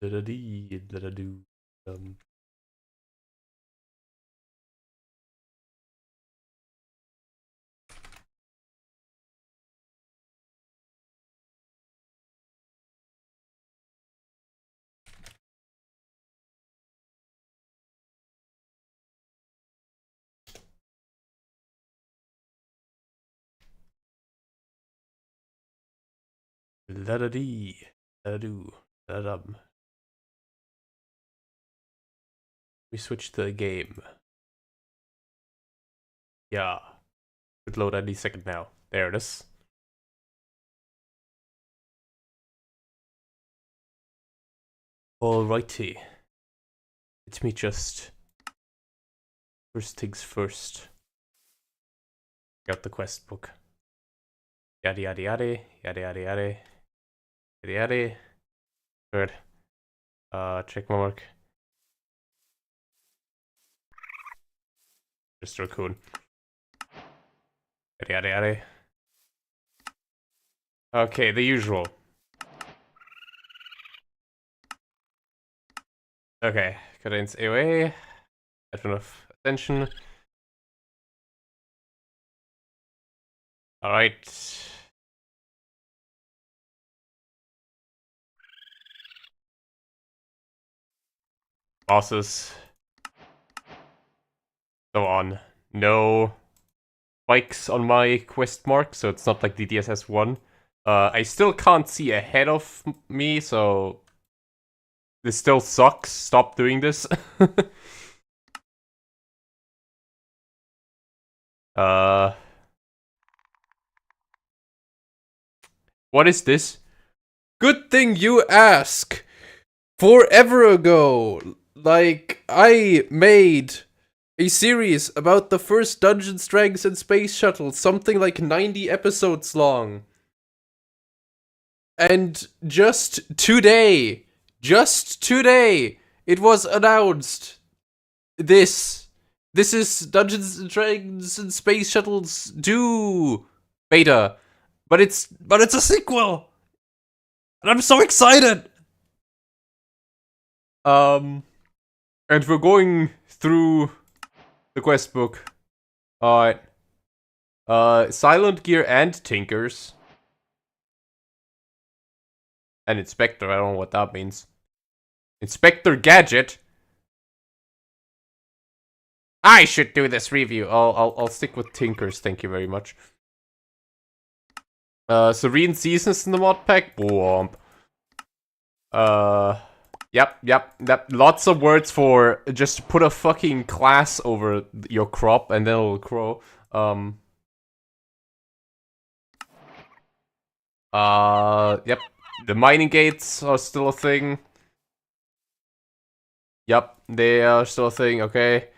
Da-da-dee, da-da-doo. Da-da-dee, da-da-doo, da-dum. We switch to the game. Yeah. Could load any second now. There it is. Alrighty. Let me just... First things first. Got the quest book. Yada yada yada. Yada yada yada. Yada yada. Good. Check mark. Just raccoon. Yada yada yada. Okay, the usual. Okay, contains AOA. Not enough attention. Alright. Bosses. So on. No spikes on my quest mark, so it's not like DDSS 1. I still can't see ahead of me, so this still sucks. Stop doing this. What is this? Good thing you ask. Forever ago, like, I made a series about the first Dungeons, Dragons and Space Shuttles, something like 90 episodes long. And just today, it was announced. This is Dungeons and Dragons and Space Shuttles 2 beta. But it's a sequel! And I'm so excited! And we're going through the quest book. Alright. Silent Gear and Tinkers. And Inspector, I don't know what that means. Inspector Gadget? I should do this review. I'll stick with Tinkers, thank you very much. Serene Seasons in the mod pack? Womp. Yep. Lots of words for just put a fucking class over your crop and then it'll grow. Yep. The mining gates are still a thing. Yep, they are still a thing, okay.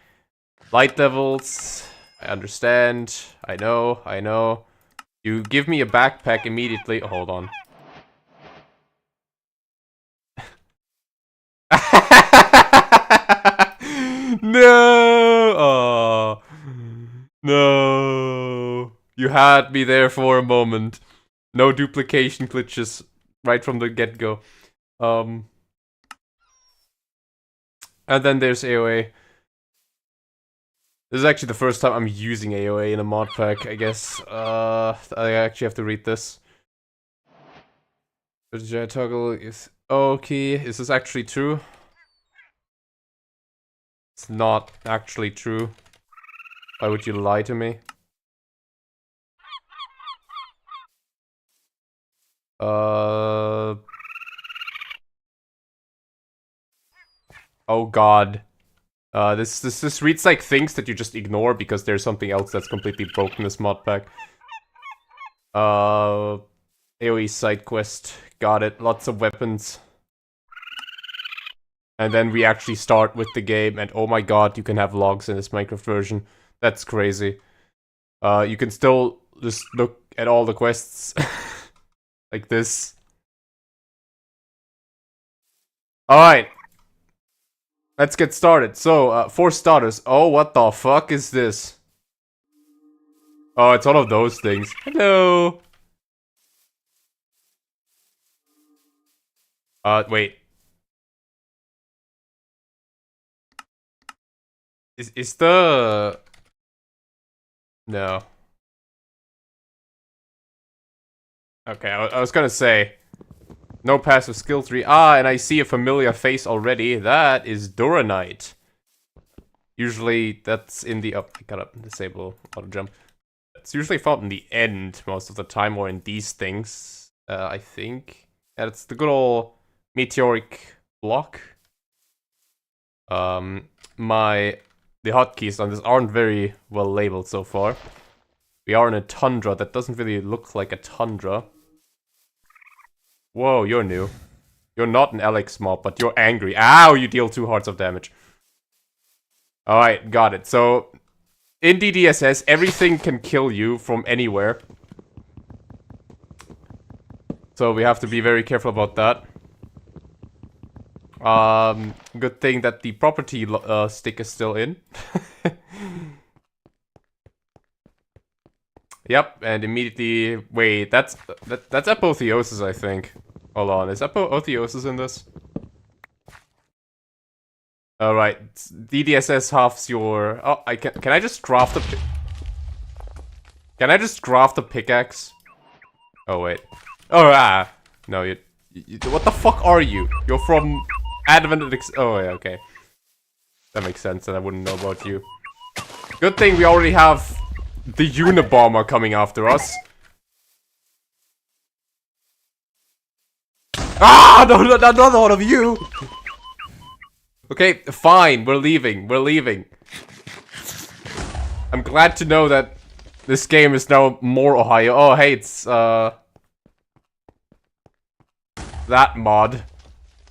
Light levels, I understand. I know. You give me a backpack immediately. Oh, hold on. No! Oh. No. You had me there for a moment. No duplication glitches right from the get-go. And then there's AOA. This is actually the first time I'm using AOA in a mod pack, I guess. I actually have to read this. The toggle is okay. Is this actually true? It's not actually true. Why would you lie to me? Oh god. This reads like things that you just ignore because there's something else that's completely broken in this mod pack. AoE side quest. Got it. Lots of weapons. And then we actually start with the game, and oh my god, you can have logs in this Minecraft version. That's crazy. You can still just look at all the quests. Like this. Alright. Let's get started. So, for starters, oh, what the fuck is this? Oh, it's one of those things. Hello! Wait. Is the... No. Okay, I was gonna say... No passive skill tree. Ah, and I see a familiar face already. That is Duranite. Usually, that's in the... Oh, I gotta disable auto jump. It's usually found in the end most of the time, or in these things, I think. And it's the good old meteoric block. The hotkeys on this aren't very well labeled so far. We are in a tundra that doesn't really look like a tundra. Whoa, you're new. You're not an Alex mob, but you're angry. Ow, you deal 2 hearts of damage. Alright, got it. So, in DDSS, everything can kill you from anywhere. So we have to be very careful about that. Good thing that the property stick is still in. Yep, and immediately... Wait, that's apotheosis, I think. Hold on, is apotheosis in this? Alright, DDSS halves your... Oh, can I just craft a... Can I just craft a pickaxe? Oh, wait. Oh, no, you... What the fuck are you? You're from... Advent... Oh, yeah, okay. That makes sense, and I wouldn't know about you. Good thing we already have... the Unabomber coming after us. Ah! No, another one of you! Okay, fine, we're leaving, I'm glad to know that this game is now more Ohio. Oh, hey, it's, that mod.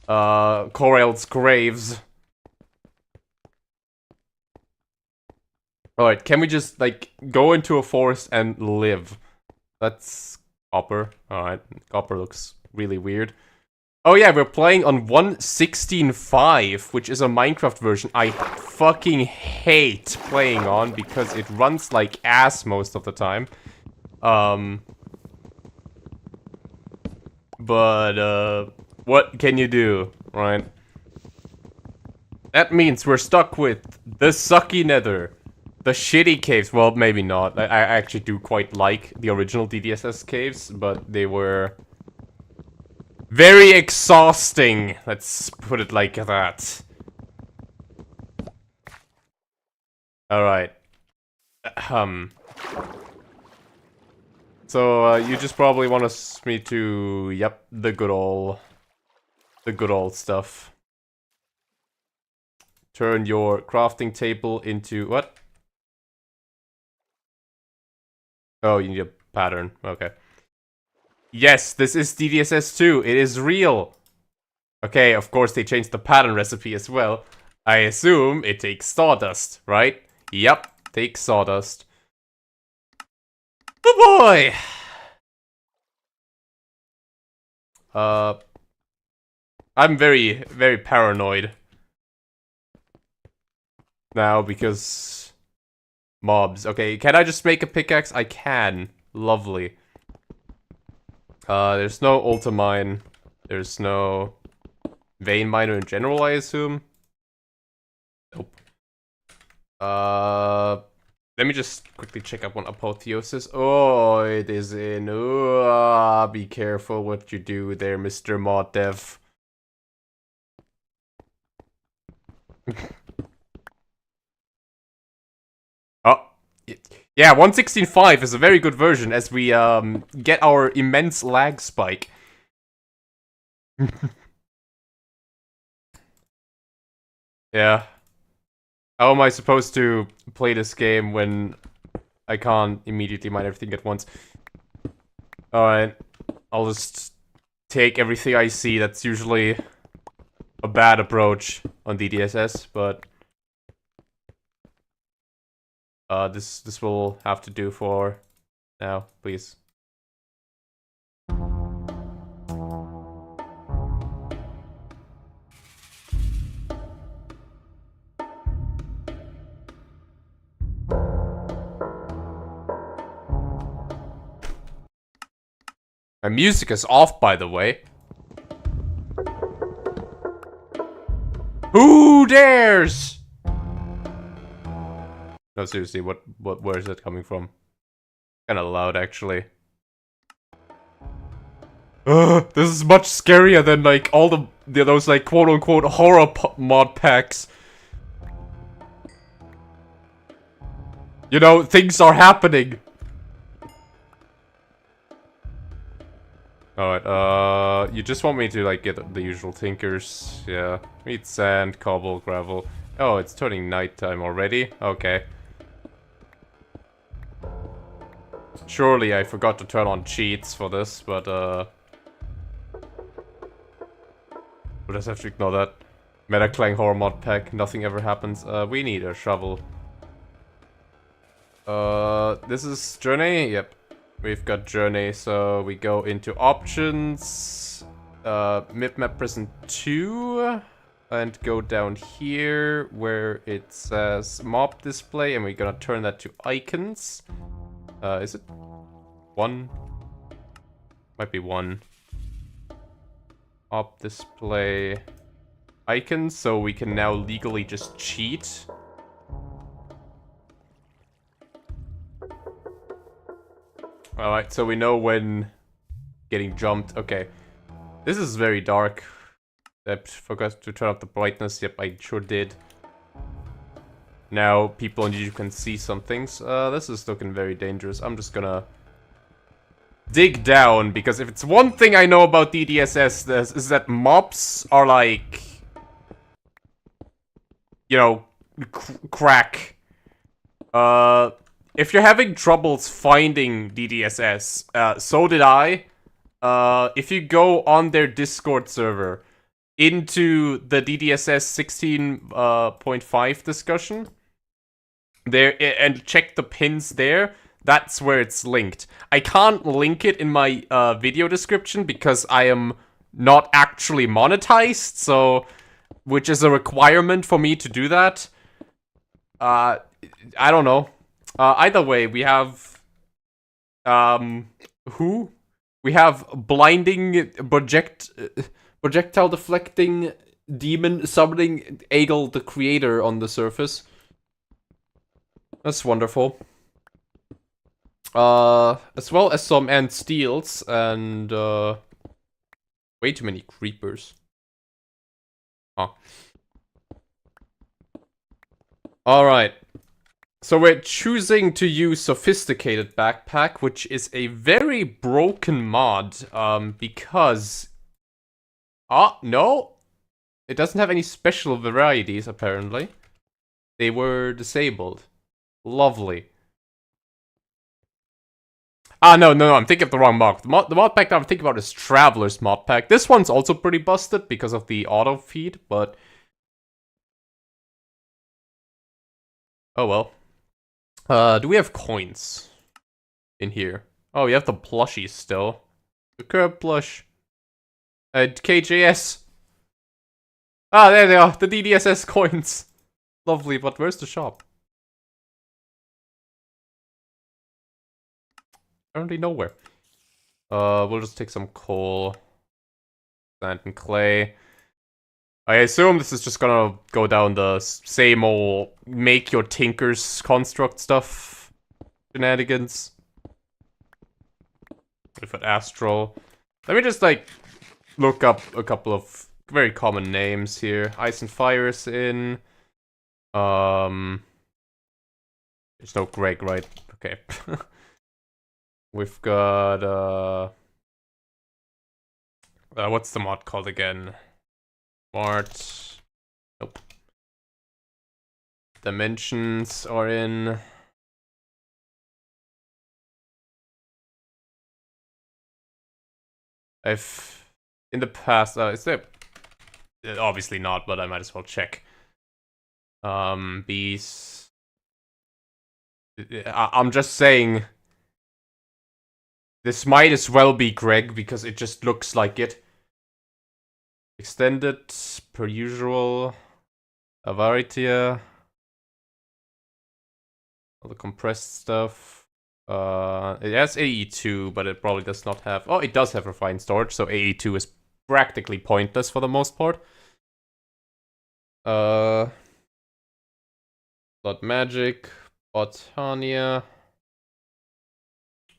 Corel's Graves. Alright, can we just, like, go into a forest and live? That's copper. Alright, copper looks really weird. Oh yeah, we're playing on 1.16.5, which is a Minecraft version I fucking hate playing on because it runs like ass most of the time. But what can you do, right? That means we're stuck with the sucky nether. The shitty caves, well, maybe not. I actually do quite like the original DDSS caves, but they were very exhausting. Let's put it like that. Alright. So, you just probably want me to... Yep, the good old stuff. Turn your crafting table into... What? Oh, you need a pattern. Okay. Yes, this is DDSS 2. It is real. Okay, of course they changed the pattern recipe as well. I assume it takes sawdust, right? Yep, takes sawdust. Oh boy! I'm very, very paranoid now because mobs. Okay, can I just make a pickaxe? I can. Lovely. There's no ultimine. There's no vein miner in general, I assume. Nope. Let me just quickly check up on apotheosis. Oh, it is in. Be careful what you do there, Mr. Mod Dev. Oh. Yeah, 1.16.5 is a very good version as we get our immense lag spike. Yeah. How am I supposed to play this game when I can't immediately mine everything at once? Alright. I'll just take everything I see. That's usually a bad approach on DDSS, but... this will have to do for now, please. My music is off, by the way. Who dares? No, seriously, where is that coming from? Kind of loud, actually. This is much scarier than, like, all those, like, quote-unquote horror mod packs. You know, things are happening. Alright, you just want me to, like, get the usual tinkers. Yeah. Need sand, cobble, gravel. Oh, it's turning nighttime already? Okay. Surely I forgot to turn on cheats for this, but, we'll just have to ignore that. Metaclang horror mod pack, nothing ever happens. We need a shovel. This is journey? Yep. We've got journey, so we go into options, map present 2, and go down here where it says mob display, and we're gonna turn that to icons. Is it 1? Might be 1. Mob display icons, so we can now legally just cheat. Alright, so we know when getting jumped. Okay. This is very dark. I forgot to turn up the brightness. Yep, I sure did. Now people on YouTube can see some things. This is looking very dangerous. I'm just gonna dig down, because if it's one thing I know about DDSS, is that mobs are like, you know, crack. If you're having troubles finding DDSS, so did I. If you go on their Discord server into the DDSS 16.5 discussion there and check the pins there, that's where it's linked. I can't link it in my video description because I am not actually monetized, so which is a requirement for me to do that. I don't know. Either way, we have we have blinding projectile deflecting demon summoning Egel the creator on the surface. That's wonderful. As well as some end steels and way too many creepers. Huh. Alright. So we're choosing to use Sophisticated Backpack, which is a very broken mod, because... no! It doesn't have any special varieties, apparently. They were disabled. Lovely. No, I'm thinking of the wrong mod. The mod pack that I'm thinking about is Traveler's mod pack. This one's also pretty busted because of the auto feed, but... oh well. Do we have coins in here? Oh, we have the plushies still. The curb plush. KJS. Ah, there they are. The DDSS coins. Lovely, but where's the shop? Apparently nowhere. We'll just take some coal. Sand and clay. I assume this is just gonna go down the same old make your tinkers construct stuff shenanigans. With an astral. Let me just like look up a couple of very common names here. Ice and Fire is in. There's no Greg, right? Okay. We've got what's the mod called again? Smart. Nope. Dimensions are in. I've in the past. Is there? Obviously not, but I might as well check. Bees. I'm just saying. This might as well be Greg because it just looks like it. Extended, per usual. Avaritia. All the compressed stuff. It has AE2, but it probably does not have... oh, it does have refined storage, so AE2 is practically pointless for the most part. Blood Magic. Botania.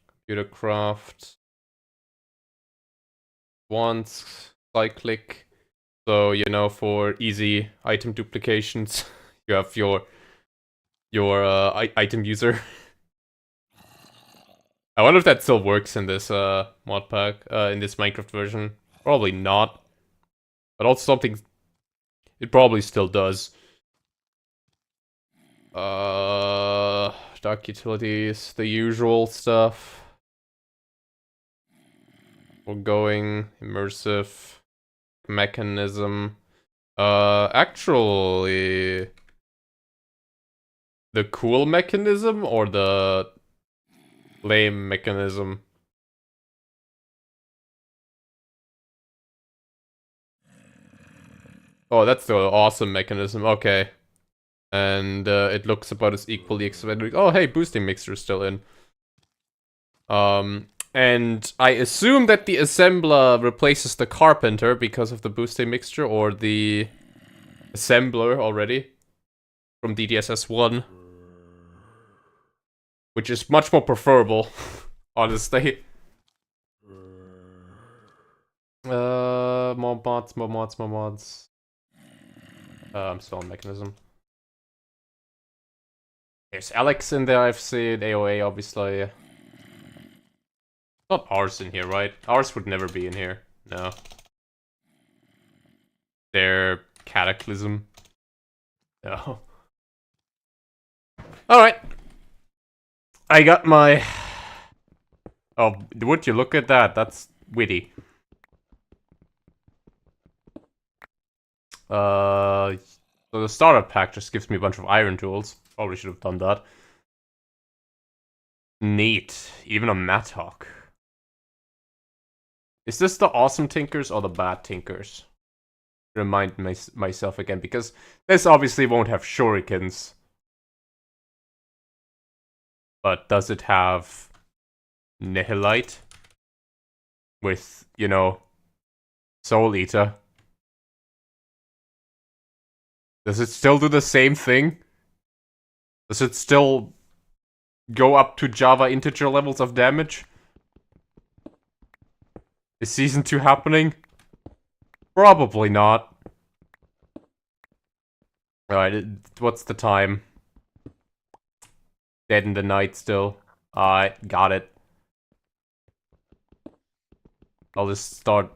Computer craft. Once cyclic. So, you know, for easy item duplications, you have your item user. I wonder if that still works in this mod pack, in this Minecraft version. Probably not. But also something it probably still does. Dark utilities, the usual stuff. We're going immersive mechanism. Actually, the cool mechanism or the lame mechanism? Oh, that's the awesome mechanism. Okay. And it looks about as equally expensive. Oh, hey, boosting mixture is still in. And I assume that the assembler replaces the carpenter because of the boosting mixture, or the assembler already from DDSS 1. Which is much more preferable, honestly. More mods. I'm still on mechanism. There's Alex in there, I've seen. AOA, obviously. Not ours in here, right? Ours would never be in here. No. They're Cataclysm. No. Alright. I got my... Oh, would you look at that? That's witty. So the starter pack just gives me a bunch of iron tools. Probably should have done that. Neat. Even a mattock. Is this the awesome tinkers or the bad tinkers? Remind myself again, because this obviously won't have shurikens. But does it have Nihilite? With, you know, Soul Eater? Does it still do the same thing? Does it still go up to Java integer levels of damage? Is Season 2 happening? Probably not. Alright, what's the time? Dead in the night still. Alright, got it. I'll just start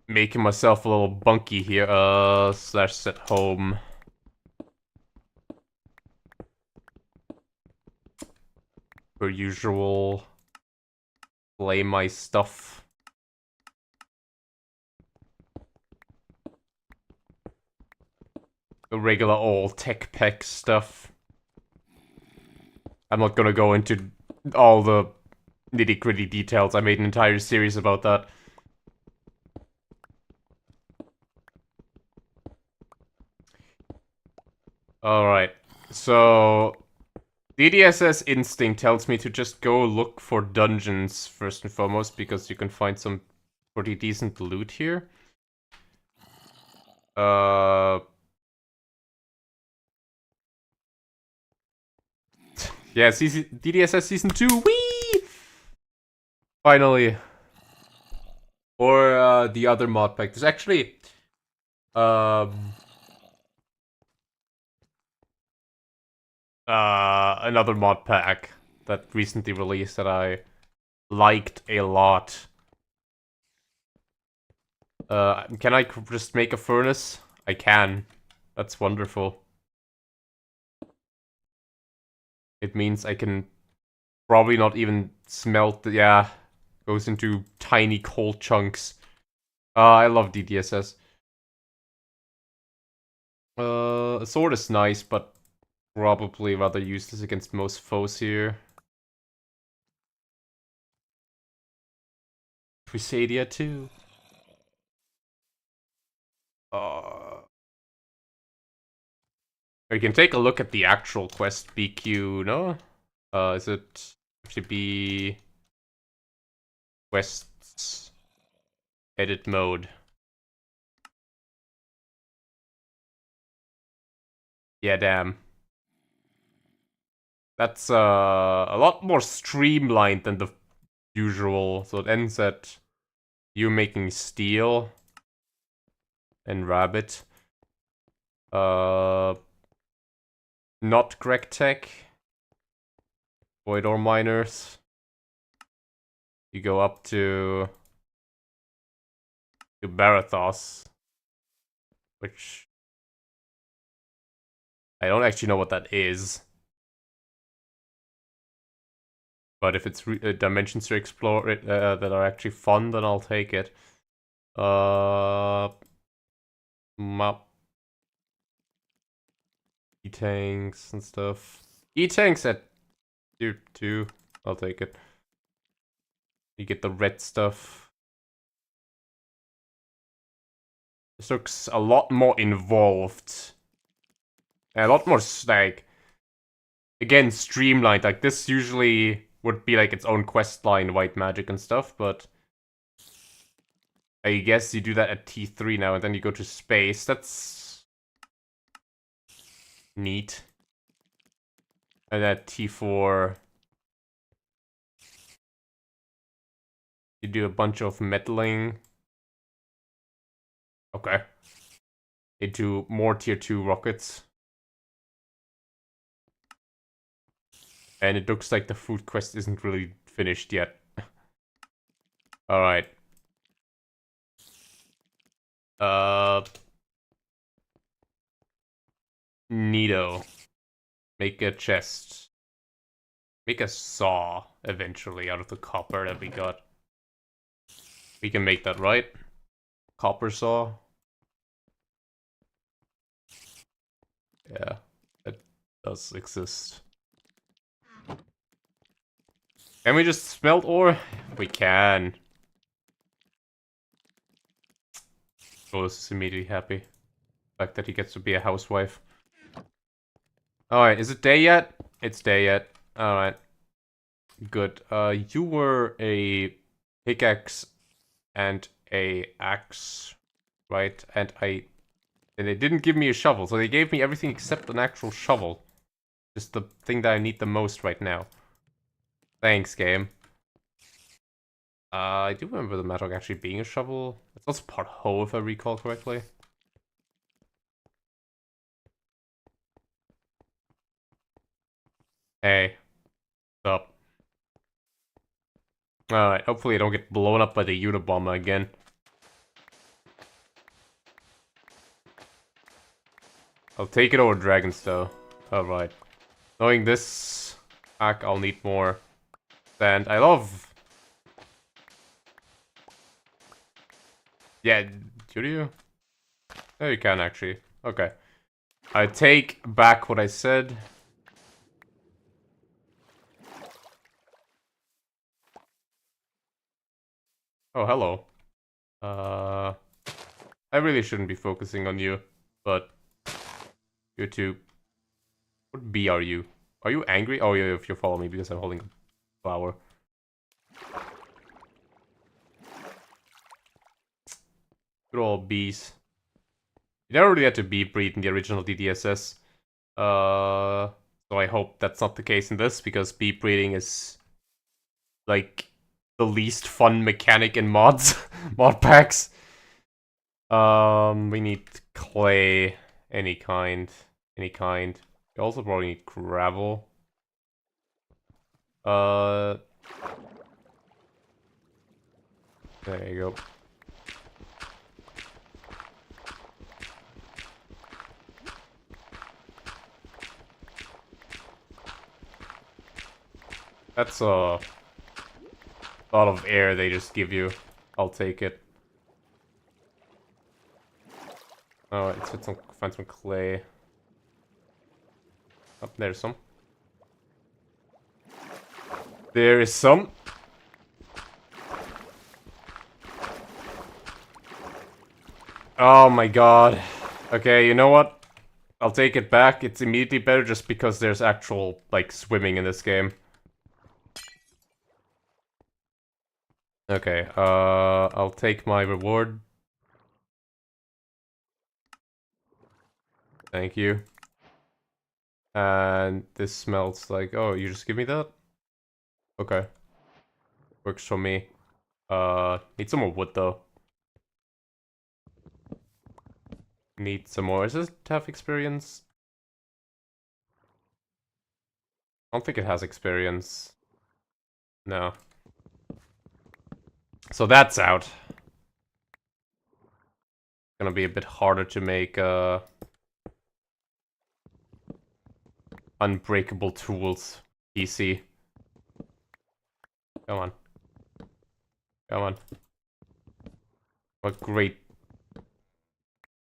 making myself a little bunky here. Slash set home. Per usual. Play my stuff. The regular old tech pack stuff. I'm not gonna go into all the nitty-gritty details. I made an entire series about that. Alright, so... DDSS instinct tells me to just go look for dungeons first and foremost, because you can find some pretty decent loot here. Yeah, DDSS Season 2, whee! Finally. Or, the other mod pack. There's actually... another mod pack that recently released that I liked a lot. Can I just make a furnace? I can. That's wonderful. It means I can probably not even smelt the... Yeah, goes into tiny coal chunks. I love DDSS. A sword is nice, but probably rather useless against most foes here. Crusadia too. We can take a look at the actual quest BQ, no? Is it should be quests edit mode? Yeah, damn. That's a lot more streamlined than the usual. So it ends at you making steel and rabbit. Not Greg Tech. Void ore miners. You go up to Barathos, which I don't actually know what that is. But if it's dimensions to explore it that are actually fun, then I'll take it. Map. E-tanks and stuff. E-tanks at tier 2. I'll take it. You get the red stuff. This looks a lot more involved. And a lot more, like, again, streamlined. Like, this usually would be like its own quest line, white magic and stuff, but I guess you do that at T3 now, and then you go to space. That's neat. And at T4, you do a bunch of meddling. Okay. Into more tier 2 rockets. And it looks like the food quest isn't really finished yet. Alright. Neato. Make a chest. Make a saw, eventually, out of the copper that we got. We can make that, right? Copper saw. Yeah, that does exist. Can we just smelt ore? We can. Rose is immediately happy. The fact that he gets to be a housewife. Alright, is it day yet? It's day yet. Alright. Good. You were a pickaxe and a axe, right? And they didn't give me a shovel, so they gave me everything except an actual shovel. Just the thing that I need the most right now. Thanks, game. I do remember the Mattock actually being a shovel. It's also part hoe, if I recall correctly. Hey. What's up? Alright, hopefully I don't get blown up by the Unabomber again. I'll take it over dragons, though. Alright. Knowing this pack, I'll need more sand. I love... Yeah, do you? No, you can, actually. Okay. I take back what I said. Oh, hello. I really shouldn't be focusing on you, but... You too. What B are you? Are you angry? Oh, yeah, if you follow me because I'm holding a flower. Good old bees. You never really had to bee breed in the original DDSS. So I hope that's not the case in this, because bee breeding is like the least fun mechanic in mods. Mod packs. We need clay, any kind. Any kind. We also probably need gravel. There you go. That's a lot of air they just give you. I'll take it. Oh, let's find some clay. Oh, there's some. There is some. Oh my god. Okay, you know what? I'll take it back. It's immediately better just because there's actual, like, swimming in this game. Okay, I'll take my reward. Thank you. And this smells like... Oh, you just give me that? Okay. Works for me. Need some more wood, though. Need some more. Does this have experience? I don't think it has experience. No. So that's out. Gonna be a bit harder to make, unbreakable tools. PC. Come on. Come on. What great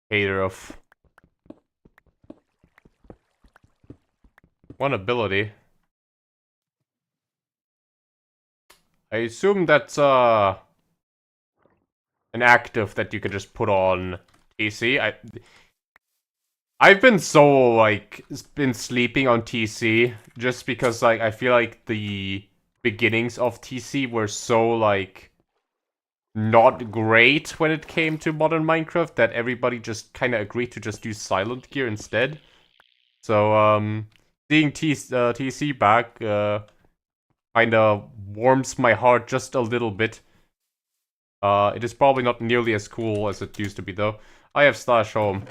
hater of one ability. I assume that's an active that you can just put on TC. I've been so like been sleeping on TC just because like I feel like the beginnings of TC were so like not great when it came to modern Minecraft that everybody just kind of agreed to just use silent gear instead. So seeing TC back kind of warms my heart just a little bit. It is probably not nearly as cool as it used to be though. I have slash home.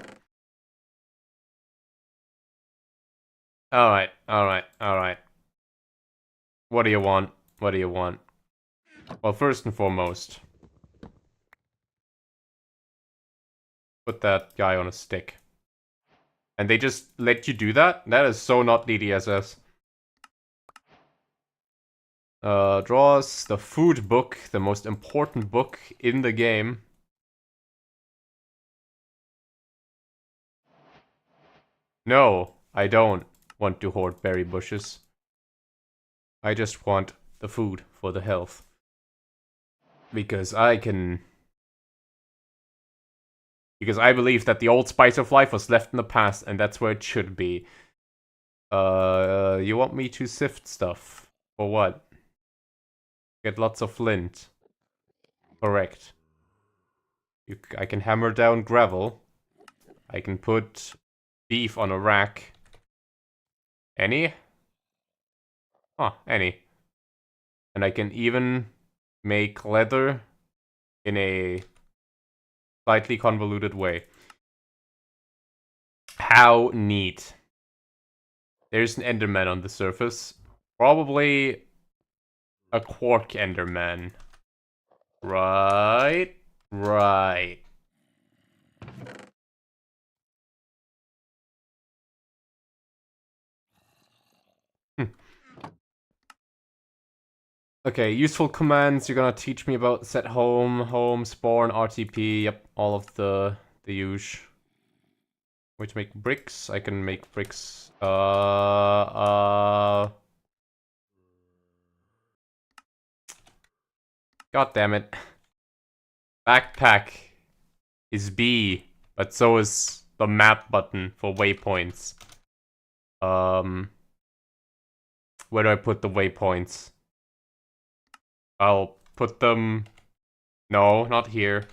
Alright, alright, alright. What do you want? What do you want? Well, first and foremost, put that guy on a stick. And they just let you do that? That is so not DDSS. Draw us the food book, the most important book in the game. No, I don't want to hoard berry bushes. I just want the food for the health. Because I can... Because I believe that the old spice of life was left in the past, and that's where it should be. You want me to sift stuff? For what? Get lots of flint. Correct. I can hammer down gravel. I can put beef on a rack. Any? Huh, any. And I can even make leather in a slightly convoluted way. How neat. There's an Enderman on the surface. Probably a quark Enderman. Right. Right. Okay, useful commands. You're gonna teach me about set home, home, spawn, RTP. Yep, all of the usual. Way to make bricks. I can make bricks. God damn it. Backpack is B, but so is the map button for waypoints. Where do I put the waypoints? I'll put them... No, not here.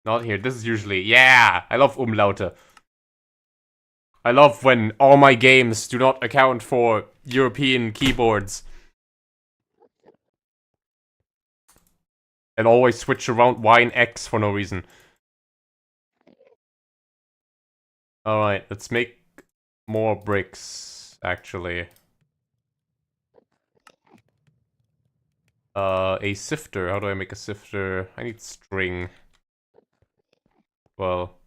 Not here. This is usually... Yeah! I love Umlaute. I love when all my games do not account for European keyboards. And always switch around Y and X for no reason. Alright, let's make more bricks, actually. A sifter. How do I make a sifter? I need string. Well.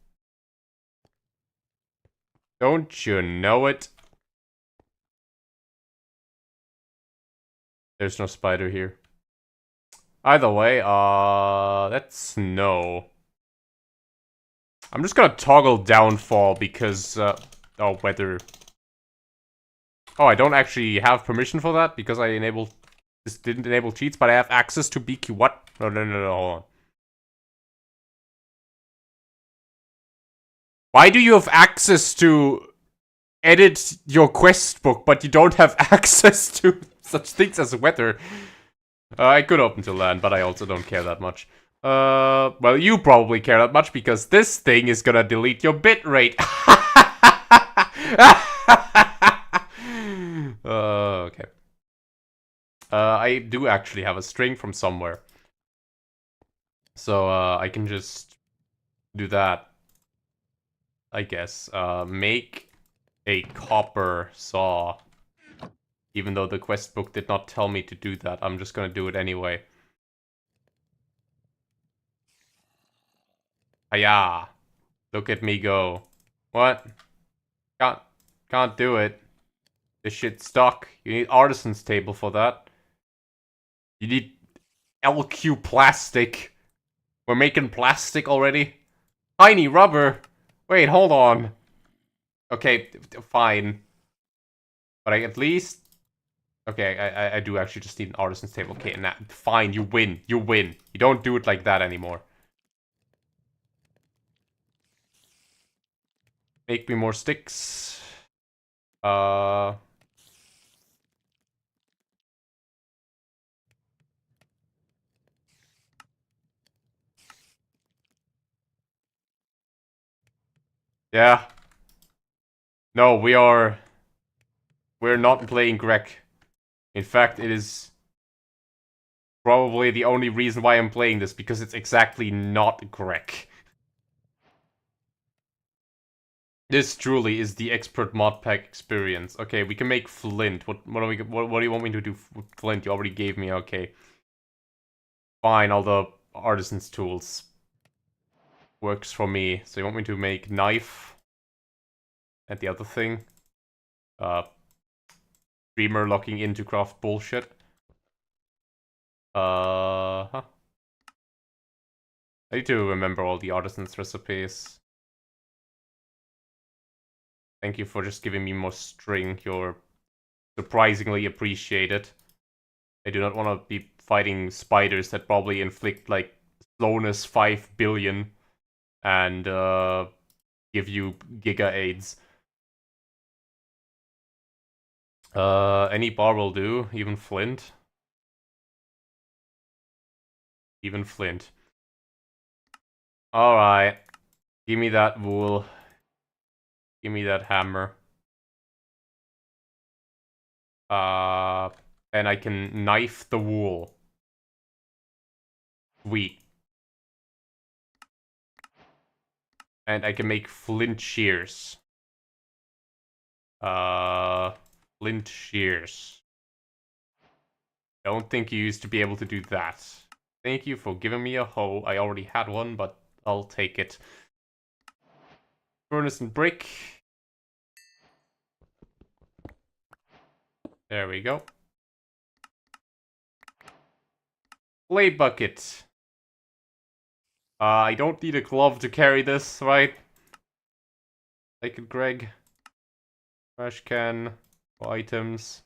Don't you know it? There's no spider here. Either way, that's no. I'm just gonna toggle downfall because, oh, weather. Oh, I don't actually have permission for that because I didn't enable cheats, but I have access to BQ. What? No, hold on. Why do you have access to edit your quest book, but you don't have access to such things as weather? I could open to land, but I also don't care that much. Well, you probably care that much because this thing is gonna delete your bitrate. I do actually have a string from somewhere. So, I can just do that. I guess. Make a copper saw. Even though the quest book did not tell me to do that, I'm just gonna do it anyway. Hiya! Look at me go. What? Can't do it. This shit's stuck. You need artisan's table for that. You need LQ plastic. We're making plastic already? Tiny rubber! Wait, hold on. Okay, fine. But I at least... Okay, I do actually just need an artisan's table. Okay, nah, fine, you win. You win. You don't do it like that anymore. Make me more sticks. Yeah. No, we're not playing Greg. In fact, it is probably the only reason why I'm playing this, because it's exactly not Greg. This truly is the expert modpack experience. Okay, we can make flint. What do you want me to do with flint? You already gave me. Okay. Fine, all the artisan's tools works for me. So you want me to make knife and the other thing? Streamer locking in to craft bullshit. I need to remember all the artisan's recipes. Thank you for just giving me more string. You're surprisingly appreciated. I do not want to be fighting spiders that probably inflict, like, slowness 5 billion and give you Giga AIDS. Any bar will do, even flint. Even flint. Alright. Give me that wool. Give me that hammer. And I can knife the wool. Sweet. And I can make flint shears. Flint shears. Don't think you used to be able to do that. Thank you for giving me a hoe. I already had one, but I'll take it. Furnace and brick. There we go. Clay bucket. I don't need a glove to carry this, right? Take it, Greg. Trash can. Items.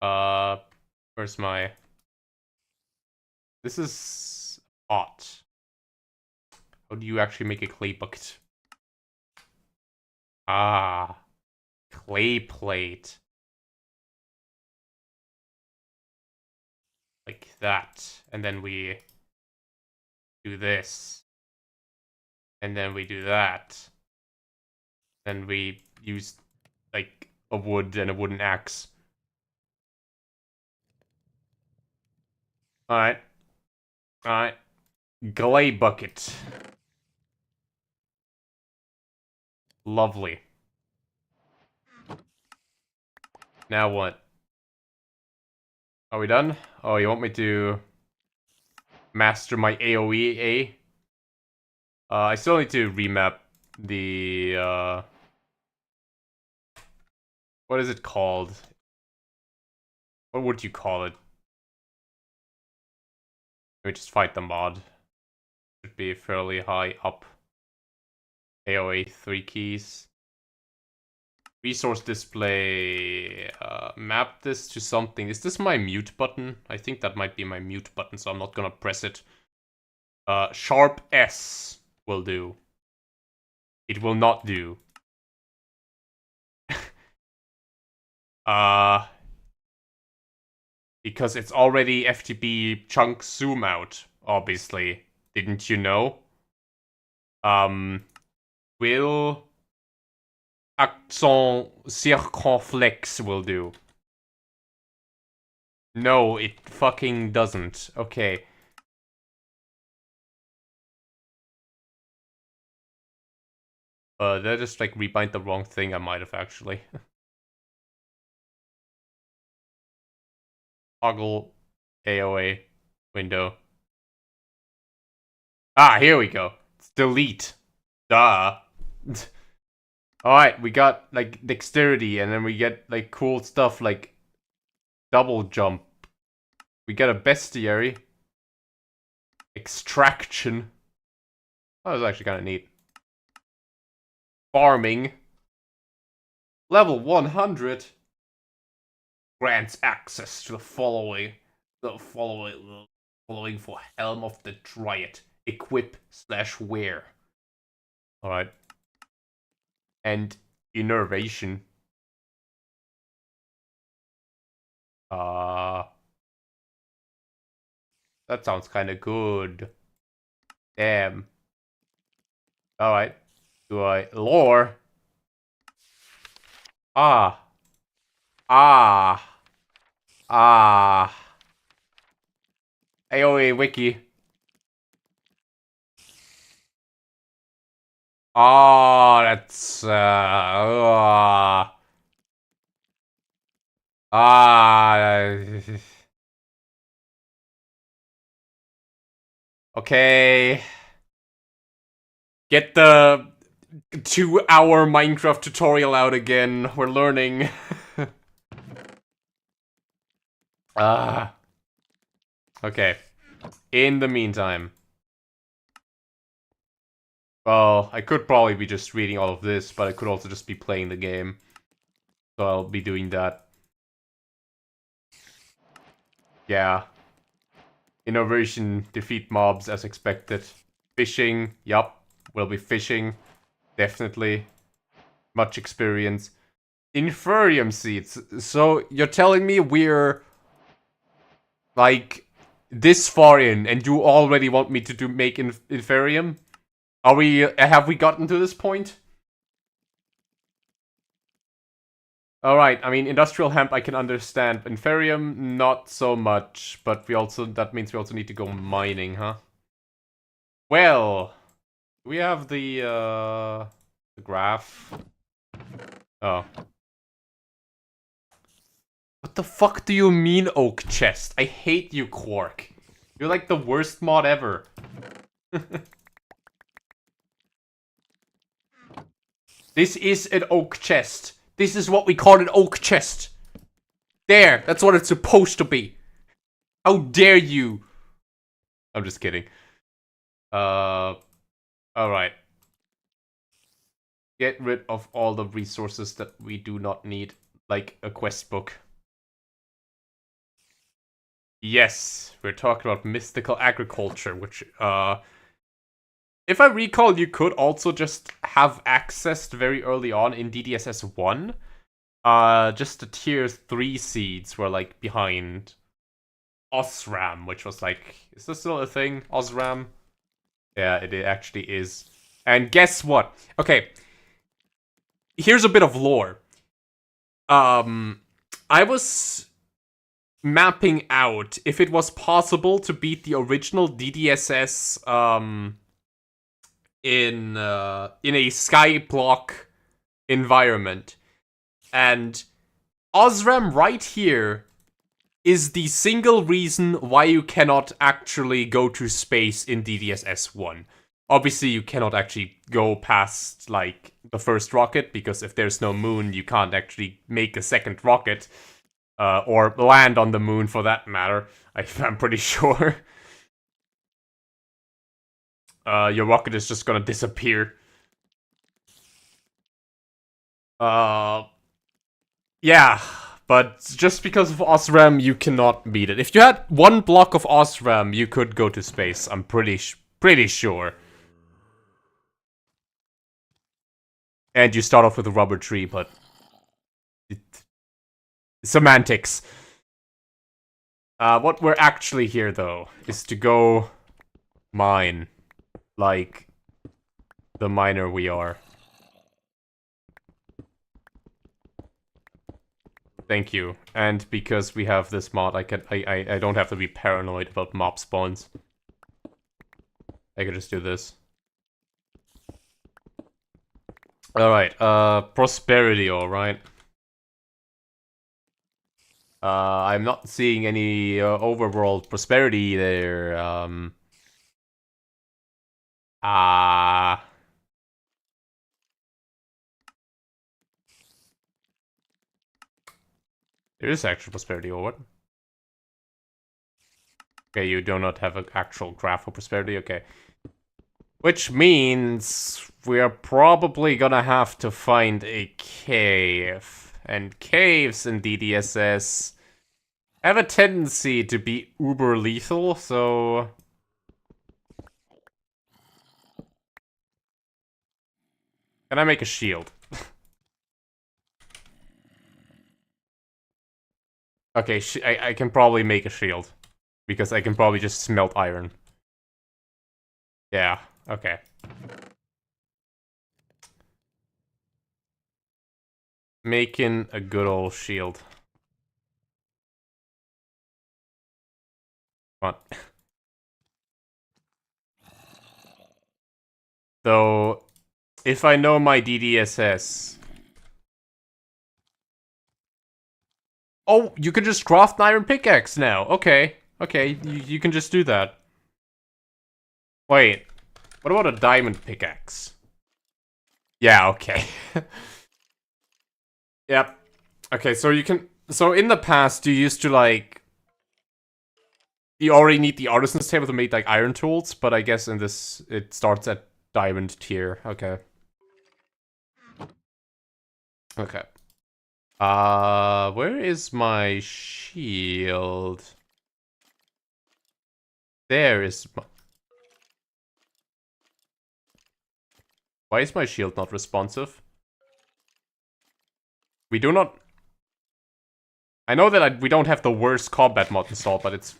Where's my... This is hot. How do you actually make a clay bucket? Ah. Clay plate. Like that. And then we do this. And then we do that. Then we use, like, a wood and a wooden axe. Alright. Alright. Clay bucket. Lovely. Now what? Are we done? Oh, you want me to master my AoE, eh? I still need to remap the, what is it called? What would you call it? Let me just fight the mod. Should be fairly high up. AoE 3 keys. Resource display. Map this to something. Is this my mute button? I think that might be my mute button, so I'm not gonna press it. Sharp S will do. It will not do. Because it's already FTP chunk zoom out, obviously. Didn't you know? Will Accent circonflexe will do. No, it fucking doesn't. Okay. Did I just like rebind the wrong thing? I might have actually. Toggle AOA window. Ah, here we go. It's delete. Duh. Alright, we got like dexterity, and then we get like cool stuff like double jump. We get a bestiary. Extraction. Oh, that was actually kind of neat. Farming. Level 100. Grants access to the following. The following for Helm of the Dryad. Equip/wear. Alright. And innervation. That sounds kind of good. Damn. Alright. Do I lore? Ah. AOA wiki. Oh, that's okay. Get the 2-hour Minecraft tutorial out again. We're learning. Okay. In the meantime. Well, I could probably be just reading all of this, but I could also just be playing the game. So I'll be doing that. Yeah. Innovation, defeat mobs as expected. Fishing, yup. We'll be fishing. Definitely. Much experience. Inferium seeds. So you're telling me we're like this far in and you already want me to make Inferium? Have we gotten to this point? Alright, I mean, industrial hemp I can understand. Inferium, not so much. But that means we also need to go mining, huh? Well, we have the graph. Oh. What the fuck do you mean, oak chest? I hate you, Quark. You're like the worst mod ever. This is an oak chest. This is what we call an oak chest. There, that's what it's supposed to be. How dare you? I'm just kidding. Alright. Get rid of all the resources that we do not need, like a quest book. Yes, we're talking about mystical agriculture, which, if I recall, you could also just have accessed very early on in DDSS 1. Just the tier 3 seeds were, like, behind Osram, which was like... Is this still a thing? Osram? Yeah, it actually is. And guess what? Okay. Here's a bit of lore. I was mapping out if it was possible to beat the original DDSS, in a skyblock environment. And Osram right here is the single reason why you cannot actually go to space in DDSS 1. Obviously, you cannot actually go past, like, the first rocket, because if there's no moon, you can't actually make a second rocket. Or land on the moon, for that matter. I'm pretty sure. Your rocket is just gonna disappear. Yeah, but just because of Osram, you cannot beat it. If you had one block of Osram, you could go to space. I'm pretty sure. And you start off with a rubber tree, but semantics. What we're actually here, though, is to go mine. Like the miner we are. Thank you. And because we have this mod, I don't have to be paranoid about mob spawns. I can just do this. Alright, prosperity, alright. I'm not seeing any overworld prosperity there. There is actual prosperity, or what? Okay, you do not have an actual graph for prosperity, okay. Which means we're probably gonna have to find a cave. And caves in DDSS have a tendency to be uber lethal, so... Can I make a shield? Okay, I can probably make a shield. Because I can probably just smelt iron. Yeah, okay. Making a good old shield. Come on. So, if I know my DDSS... Oh, you can just craft an iron pickaxe now. Okay. Okay, you can just do that. Wait. What about a diamond pickaxe? Yeah, okay. Yep. Okay, so you can... So in the past, you used to, like... You already need the artisan's table to make, like, iron tools, but I guess in this, it starts at diamond tier. Okay. Okay. Where is my shield? There is my... Why is my shield not responsive? We do not... I know that we don't have the worst combat mod installed, but it's...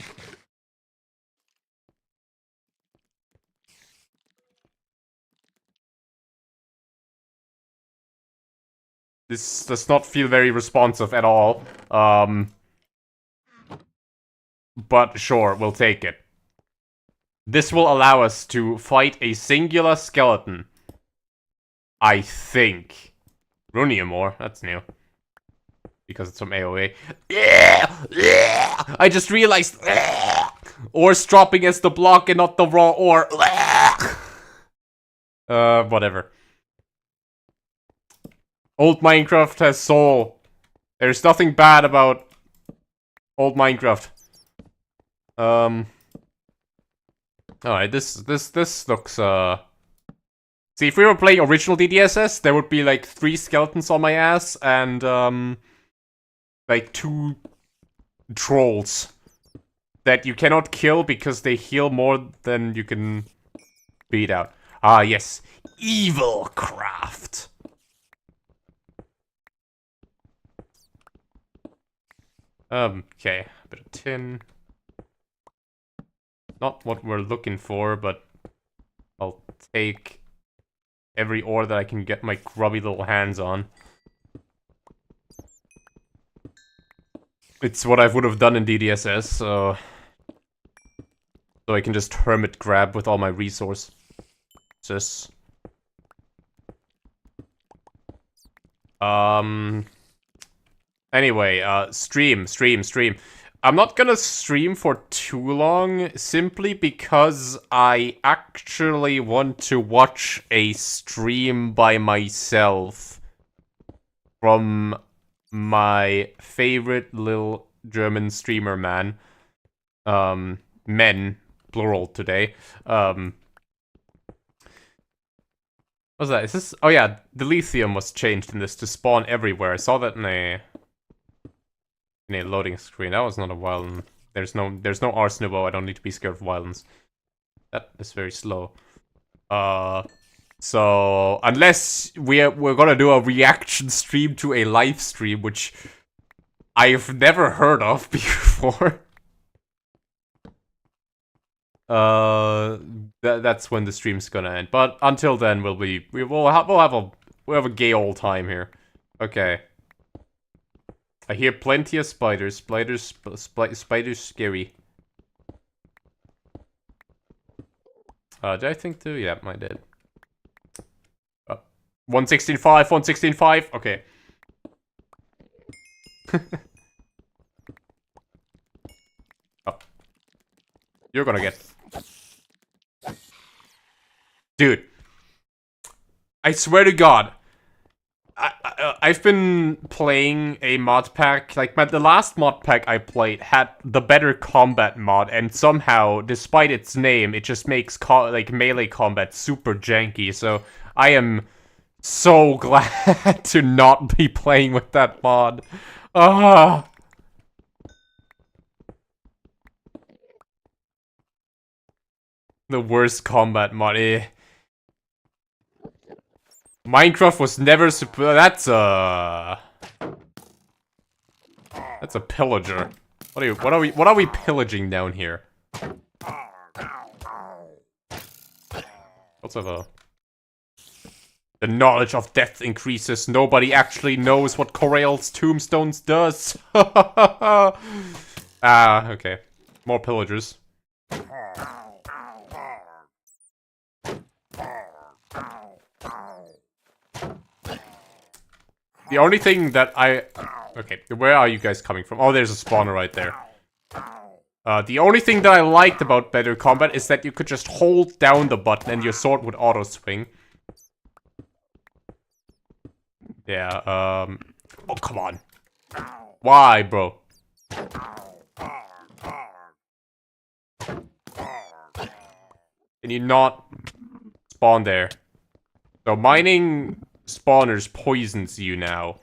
This does not feel very responsive at all. But sure, we'll take it. This will allow us to fight a singular skeleton. I think. Runium ore, that's new. Because it's from AoE. I just realized ore's dropping as the block and not the raw ore. Whatever. Old Minecraft has soul. There's nothing bad about old Minecraft. Alright, this looks, See, if we were playing original DDSS, there would be, like, 3 skeletons on my ass, and, like, 2 trolls that you cannot kill because they heal more than you can beat out. Ah, yes. Evil craft. Okay. A bit of tin. Not what we're looking for, but I'll take every ore that I can get my grubby little hands on. It's what I would have done in DDSS, so I can just hermit grab with all my resources. Anyway, stream. I'm not gonna stream for too long, simply because I actually want to watch a stream by myself from my favorite little German streamer man. Men, plural today. What's that? Is this? Oh yeah, the lithium was changed in this to spawn everywhere. I saw that in a loading screen. That was not a violin. There's no Arsnubo. I don't need to be scared of violence. That is very slow. So unless we're gonna do a reaction stream to a live stream, which I've never heard of before. That's when the stream's gonna end. But until then, we'll have a gay old time here. Okay. I hear plenty of spiders. Spiders scary. Did I think to? Yeah, I did. 116.5, 116.5. Okay. Oh. You're gonna get... Dude. I swear to God. I've been playing a mod pack. Like, the last mod pack I played had the better combat mod, and somehow, despite its name, it just makes like melee combat super janky. So I am so glad to not be playing with that mod. Ah. The worst combat mod. Minecraft was never that's a pillager. What are we pillaging down here? What's of a... The knowledge of death increases. Nobody actually knows what Corrail's tombstones does. Ah, okay. More pillagers. The only thing that I... Okay, where are you guys coming from? Oh, there's a spawner right there. The only thing that I liked about better combat is that you could just hold down the button and your sword would auto-swing. Yeah, oh, come on. Why, bro? Can you not spawn there? So mining spawners poisons you now.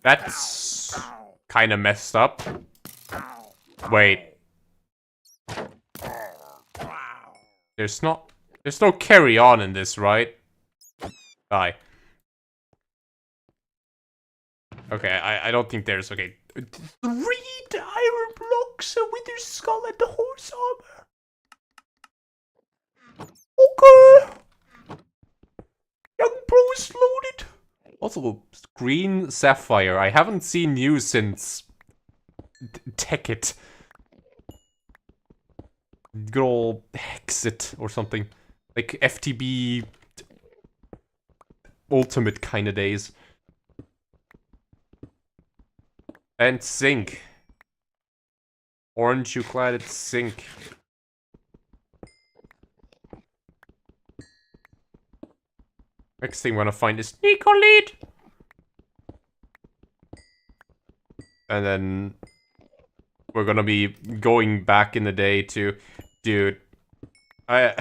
That's kind of messed up. Wait. There's no carry on in this, right? Die. Okay, I don't think there's... Okay. 3 iron blocks, a wither skull, and the horse armor. Okay. Young bro is loaded. Also, green sapphire. I haven't seen you since... Tekkit. Good old Hexit or something. Like FTB... Ultimate kind of days. And zinc. Orange cladded zinc. Next thing we're gonna find is Nicolete. And then we're gonna be going back in the day to... Dude. The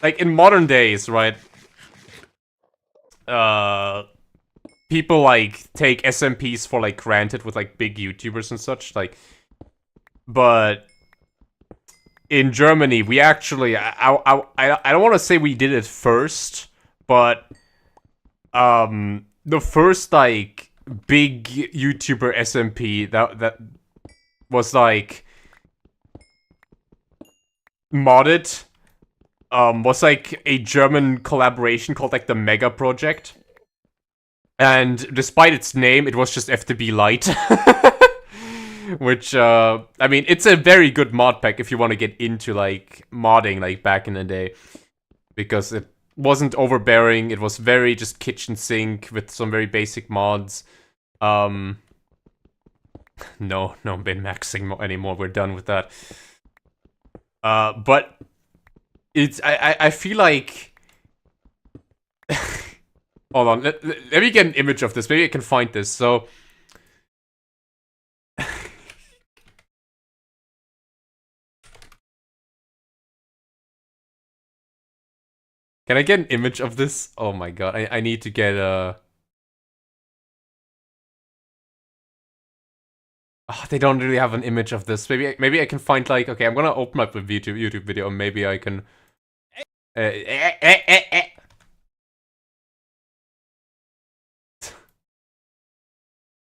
like, in modern days, right? People, like, take SMPs for, like, granted with, like, big YouTubers and such, like... But... In Germany, we actually... I don't want to say we did it first, but... The first, like, big YouTuber SMP that was, like... modded... was like a German collaboration called like the Mega Project. And despite its name, it was just FTB Lite. Which, I mean, it's a very good mod pack if you want to get into like modding like back in the day. Because it wasn't overbearing, it was very just kitchen sink with some very basic mods. No min-maxing anymore, we're done with that. But... It's... I feel like... Hold on, let me get an image of this. Maybe I can find this, so... Can I get an image of this? Oh my god, I need to get a... Oh, they don't really have an image of this. Maybe I can find like... Okay, I'm gonna open up a YouTube video and maybe I can...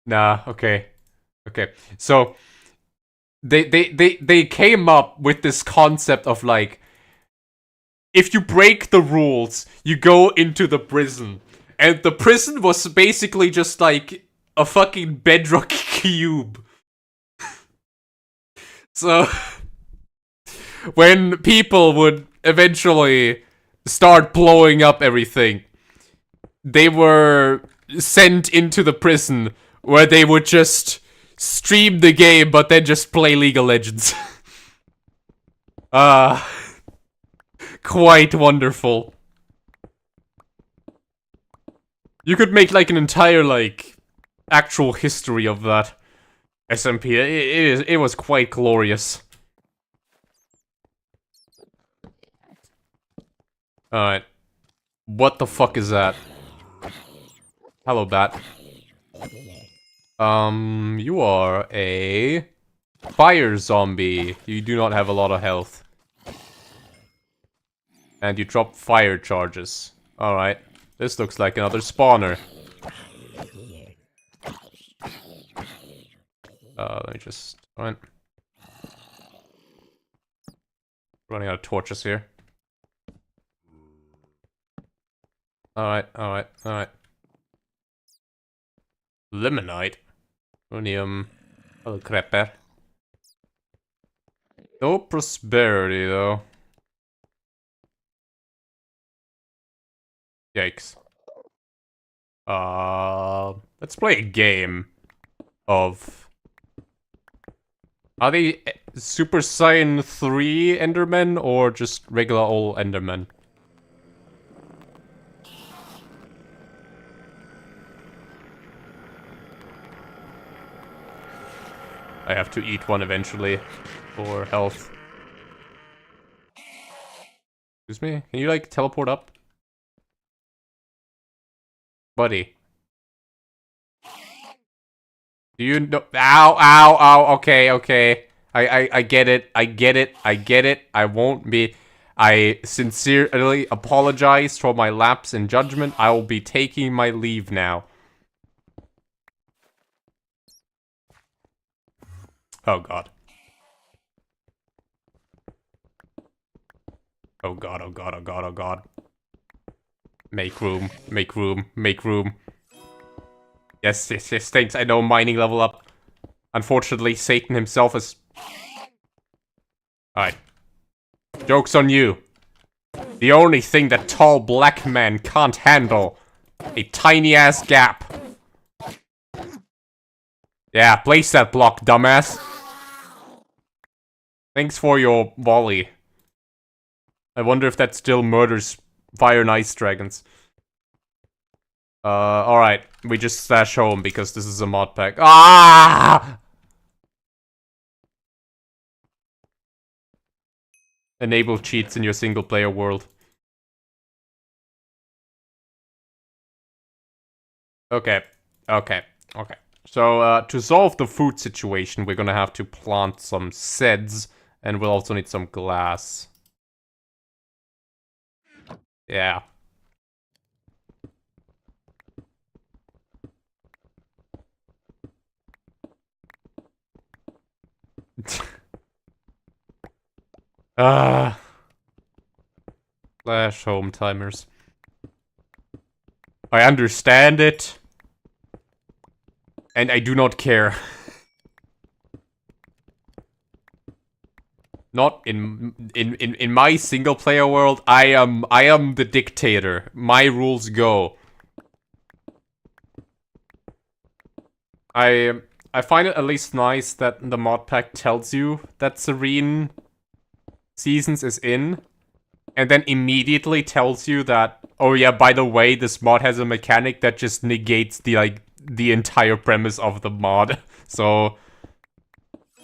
Nah, okay. Okay, so... They came up with this concept of like... if you break the rules, you go into the prison. And the prison was basically just like a fucking bedrock cube. So, when people would eventually start blowing up everything, they were sent into the prison where they would just stream the game but then just play League of Legends. Quite wonderful. You could make like an entire like actual history of that SMP. It was quite glorious. Alright. What the fuck is that? Hello, bat. You are a fire zombie. You do not have a lot of health. And you drop fire charges. Alright. This looks like another spawner. Let me just... Alright. Running out of torches here. Alright. Limonite. Rhonium. Oh, crapper. No prosperity, though. Yikes. Let's play a game of... Are they Super Saiyan 3 Endermen or just regular old Endermen? I have to eat one eventually for health. Excuse me? Can you like teleport up? Buddy. Do you know? Ow, okay. I get it. I won't be... I sincerely apologize for my lapse in judgment. I will be taking my leave now. Oh god. Oh god. Make room. Yes, thanks. I know mining level up. Unfortunately, Satan himself is... Alright. Joke's on you. The only thing that tall black man can't handle. A tiny ass gap. Yeah, place that block, dumbass. Thanks for your volley. I wonder if that still murders fire and ice dragons. Alright. We just stash home because this is a mod pack. Ah! Enable cheats in your single player world. Okay. So, to solve the food situation, we're gonna have to plant some seeds, and we'll also need some glass. Yeah. Flash home timers. I understand it. And I do not care. Not in my single player world, I am the dictator. My rules go. I find it at least nice that the mod pack tells you that Serene Seasons is in, and then immediately tells you that, oh yeah, by the way, this mod has a mechanic that just negates the entire premise of the mod. So,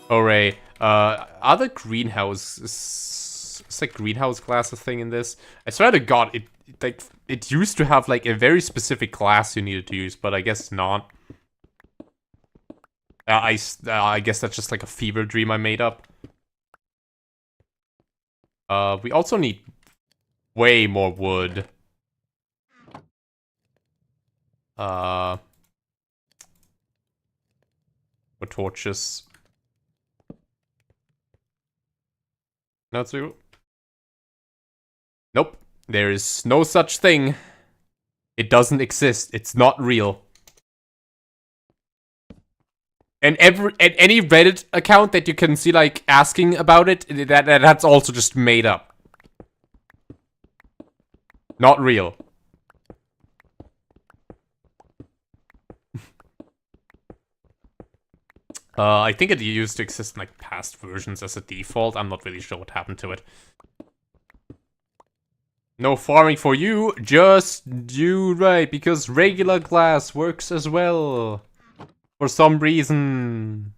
hooray. Other greenhouse... Is like greenhouse glass a thing in this? I swear to god, it used to have like a very specific class you needed to use, but I guess not. I guess that's just like a fever dream I made up. We also need way more wood. More torches. No, it's... Nope. There is no such thing. It doesn't exist. It's not real. And any Reddit account that you can see, like, asking about it, that's also just made up. Not real. I think it used to exist in, like, past versions as a default. I'm not really sure what happened to it. No farming for you, just do right, because regular glass works as well. For some reason.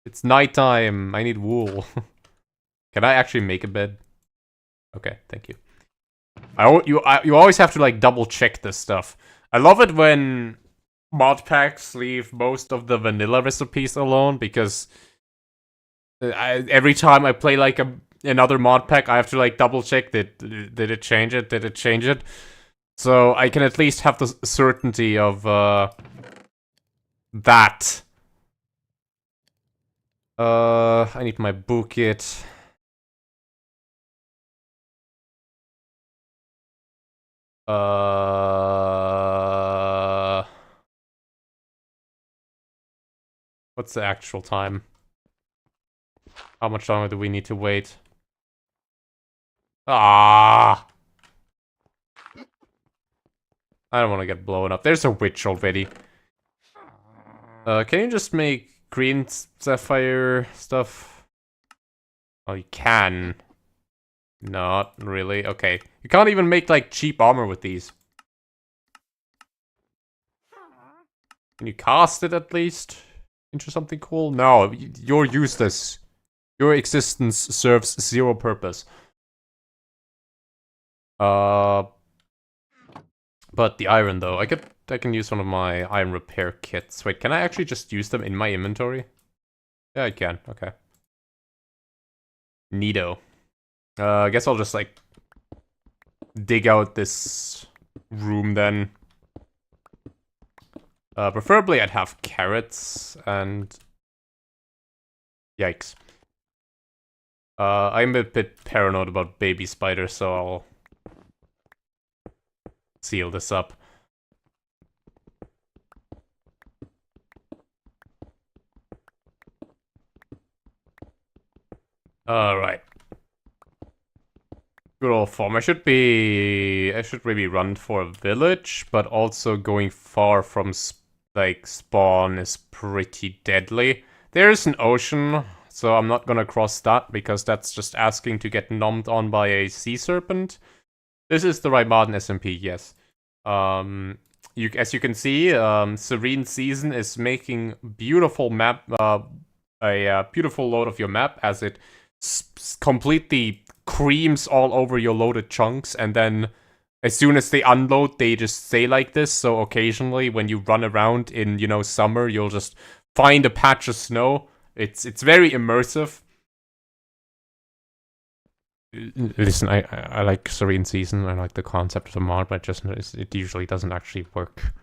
It's nighttime. I need wool. Can I actually make a bed? Okay, thank you. You always have to, like, double check this stuff. I love it when mod packs leave most of the vanilla recipes alone, because every time I play, like, another mod pack, I have to, like, double check did it change it? Did it change it? So I can at least have the certainty of that. I need my bucket. What's the actual time? How much longer do we need to wait? Ah! I don't want to get blown up. There's a witch already. Can you just make green sapphire stuff? Oh, you can. Not really. Okay. You can't even make, like, cheap armor with these. Can you cast it at least into something cool? No, you're useless. Your existence serves zero purpose. But the iron, though. I can use one of my iron repair kits. Wait, can I actually just use them in my inventory? Yeah, I can. Okay. Neato. I guess I'll just, like, dig out this room then. Preferably I'd have carrots and... Yikes. I'm a bit paranoid about baby spiders, so I'll seal this up. Alright. Good old farm. I should maybe run for a village, but also going far from like spawn is pretty deadly. There's an ocean, so I'm not gonna cross that because that's just asking to get nommed on by a sea serpent. This is the right mod in SMP, yes. As you can see, Serene Season is making beautiful map, a beautiful load of your map as it completely creams all over your loaded chunks, and then as soon as they unload, they just stay like this. So occasionally, when you run around in, you know, summer, you'll just find a patch of snow. It's very immersive. Listen, I like Serene Season. I like the concept of the mod, but it usually doesn't actually work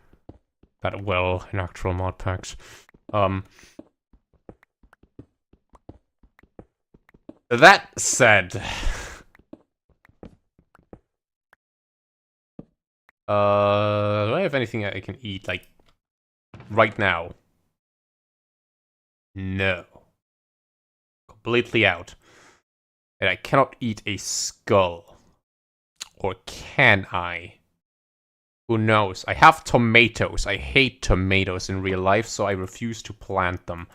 that well in actual mod packs. That said, do I have anything I can eat, like, right now? No. Completely out. And I cannot eat a skull. Or can I? Who knows? I have tomatoes. I hate tomatoes in real life, so I refuse to plant them.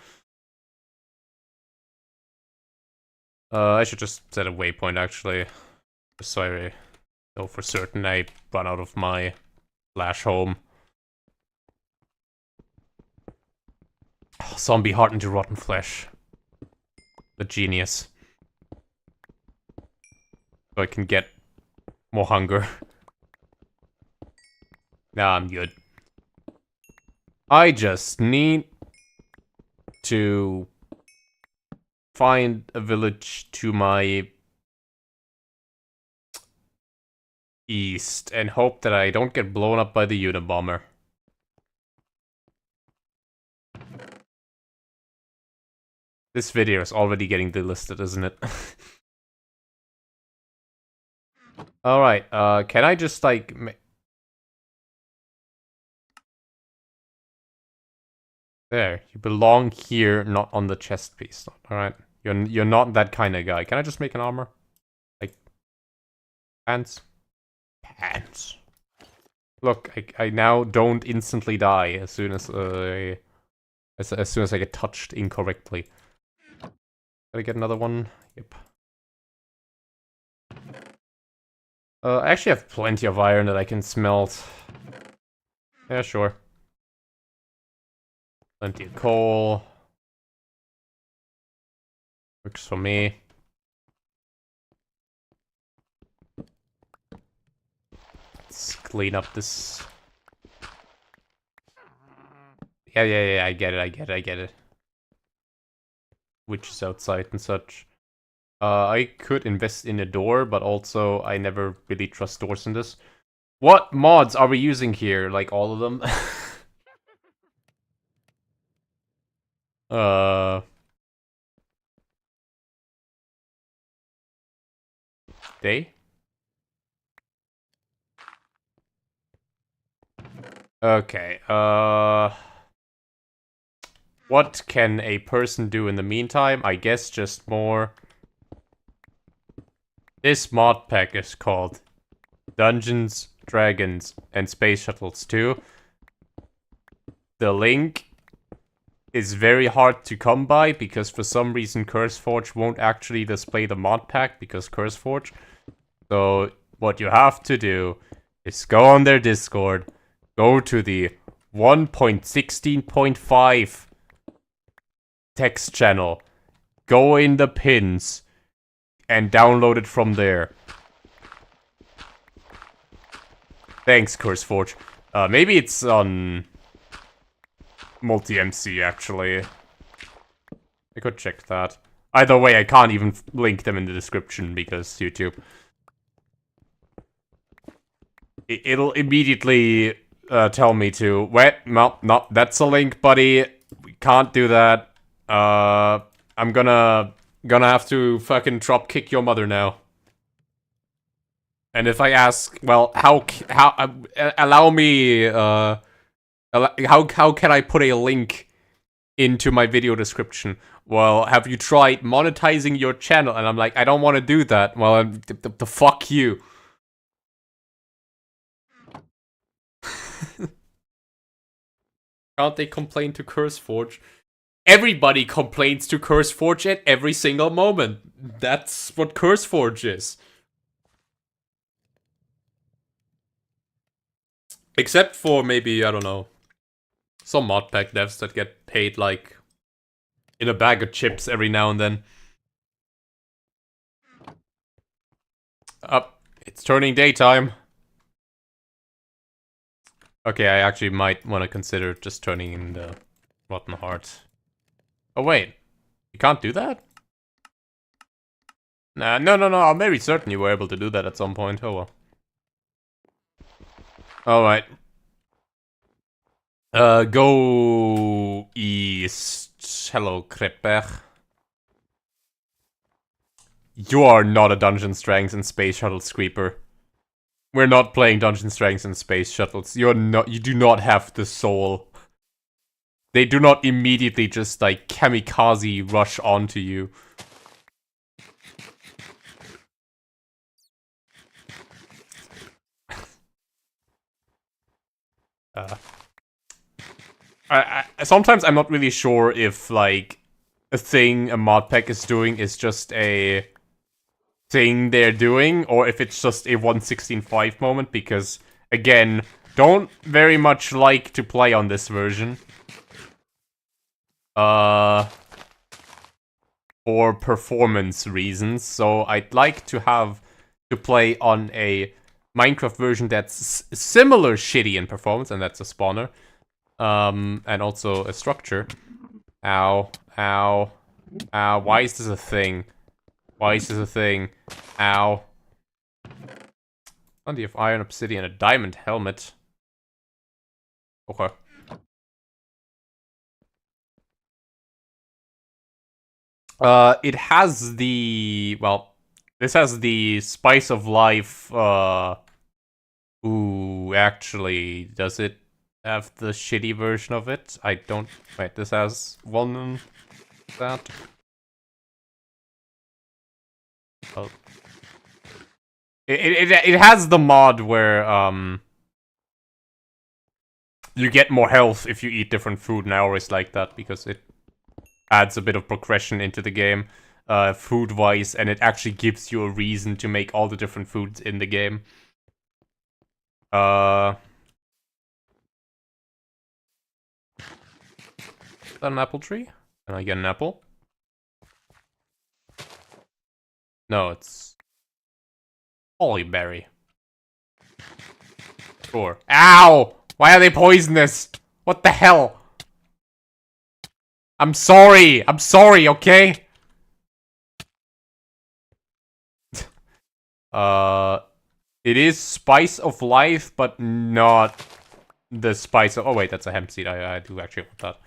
I should just set a waypoint, actually. Just so I know for certain I run out of my flash home. Oh, zombie heart into rotten flesh. The genius. So I can get more hunger. Nah, I'm good. I just need to find a village to my east and hope that I don't get blown up by the Unabomber. This video is already getting delisted, isn't it? Alright, can I just, like... There, you belong here, not on the chest piece. Alright, you're not that kind of guy. Can I just make an armor? Like... Pants? Pants. Look, I now don't instantly die as soon as, as soon as I get touched incorrectly. Gotta get another one? Yep. I actually have plenty of iron that I can smelt. Yeah, sure. Plenty of coal. Works for me. Let's clean up this. Yeah, I get it. Which is outside and such. I could invest in a door, but also I never really trust doors in this. What mods are we using here? Like all of them? Day? Okay, what can a person do in the meantime? I guess just more... This mod pack is called Dungeons, Dragons, and Space Shuttles 2. The link is very hard to come by because for some reason CurseForge won't actually display the mod pack because CurseForge. So what you have to do is go on their Discord, go to the 1.16.5 text channel, go in the pins, and download it from there. Thanks, CurseForge. Maybe it's on multi-MC, actually. I could check that. Either way, I can't even link them in the description because YouTube. It'll immediately tell me to... Wait, no, that's a link, buddy. We can't do that. I'm gonna have to fucking drop kick your mother now. And if I ask, well, how allow me, how can I put a link into my video description? Well, have you tried monetizing your channel? And I'm like, I don't want to do that. Well, the fuck you. Can't they complain to CurseForge? Everybody complains to CurseForge at every single moment. That's what CurseForge is. Except for maybe, I don't know, some modpack devs that get paid like in a bag of chips every now and then. Up, it's turning daytime. Okay, I actually might want to consider just turning in the rotten heart. Oh wait, you can't do that? Nah, no, I'm very certain you were able to do that at some point. Oh well. Alright. Go east. Hello, Krepper. You are not a Dungeons, Dragons, and Space Shuttles creeper. We're not playing Dungeons, Dragons, and Space Shuttles. You do not have the soul. They do not immediately just, like, kamikaze rush onto you. Sometimes I'm not really sure if, like, a thing a mod pack is doing is just a thing they're doing, or if it's just a 1.16.5 moment, because, again, don't very much like to play on this version. For performance reasons, so I'd like to have to play on a Minecraft version that's similar shitty in performance, and that's a spawner. And also a structure. Ow. Why is this a thing? Ow. Plenty of iron, obsidian, a diamond helmet. Okay. It has the... well, This has the spice of life, ooh, actually, does it have the shitty version of it? I don't... Wait, this has one... that? Oh. It has the mod where, you get more health if you eat different food, and I always like that, because it adds a bit of progression into the game, food-wise, and it actually gives you a reason to make all the different foods in the game. Is that an apple tree? Can I get an apple? No, it's... Hollyberry. Sure. Ow! Why are they poisonous? What the hell? I'm sorry, okay? It is spice of life, but not the spice of... Oh wait, that's a hemp seed, I do actually want that.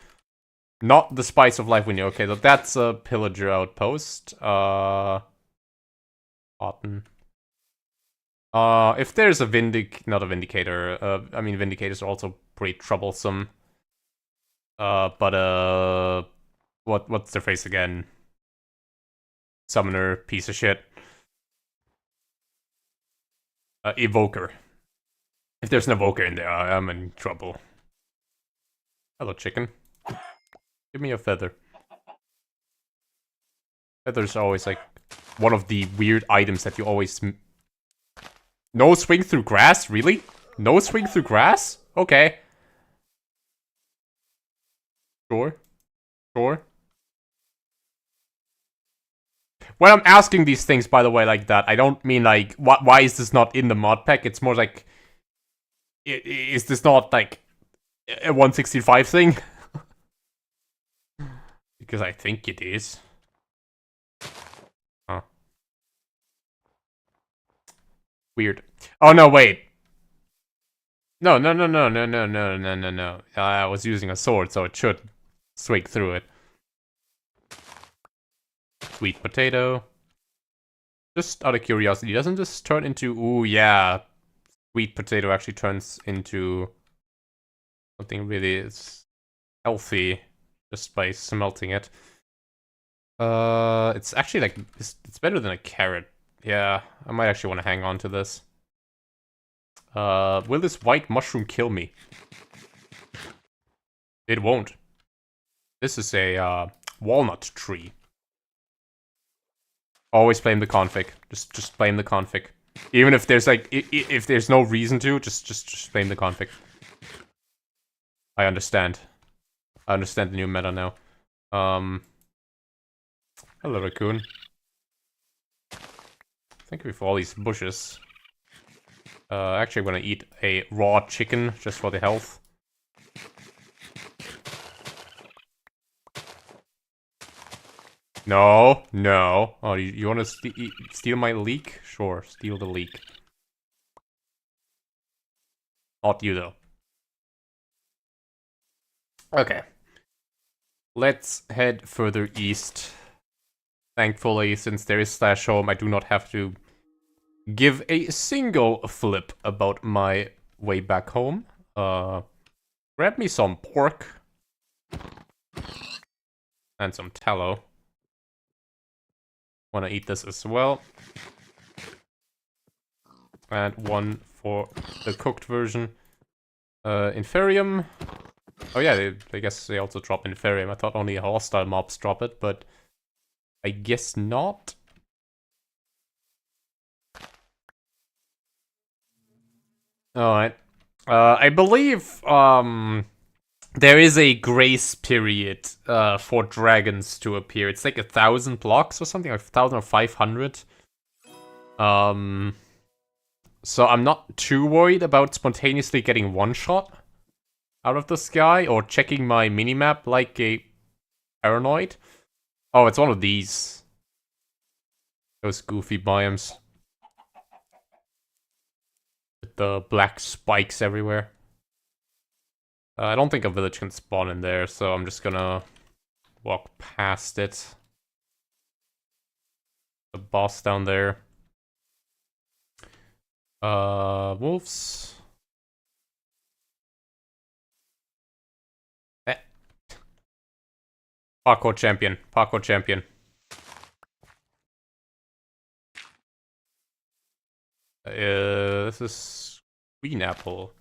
Not the spice of life we need. Okay, so that's a pillager outpost. Cotton. If there's a not a vindicator, I mean, vindicators are also pretty troublesome. But what's their face again? Summoner, piece of shit. Evoker. If there's an evoker in there, I'm in trouble. Hello, chicken. Give me a feather. Feathers are always, like, one of the weird items that you always... No swing through grass? Really? No swing through grass? Okay. Sure. Sure. When I'm asking these things, by the way, like that, I don't mean, like, why is this not in the mod pack? It's more like... Is this not, like, a 165 thing? Because I think it is. Huh. Weird. Oh, no, wait. No. I was using a sword, so it should swing through it. Sweet potato. Just out of curiosity, doesn't this turn into... Ooh, yeah. Sweet potato actually turns into something really healthy just by smelting it. It's actually like... It's better than a carrot. Yeah, I might actually want to hang on to this. Will this white mushroom kill me? It won't. This is a, walnut tree. Always blame the config. Just blame the config. Even if there's like, if there's no reason to, just blame the config. I understand. I understand the new meta now. Hello, raccoon. Thank you for all these bushes. Actually, I'm gonna eat a raw chicken just for the health. No. Oh, you wanna steal my leek? Sure, steal the leek. Not you, though. Okay. Let's head further east. Thankfully, since there is slash home, I do not have to give a single flip about my way back home. Grab me some pork. And some tallow. Wanna eat this as well. And one for the cooked version. Inferium. Oh yeah, I guess they also drop Inferium. I thought only hostile mobs drop it, but I guess not. Alright. I believe, there is a grace period, for dragons to appear. It's like 1,000 blocks or something, like 1,000 or 500. So I'm not too worried about spontaneously getting one shot out of the sky or checking my minimap like a paranoid. Oh, it's one of these. Those goofy biomes. With the black spikes everywhere. I don't think a village can spawn in there, so I'm just gonna walk past it. The boss down there. Wolves. Parkour champion. Parkour champion. This is green apple.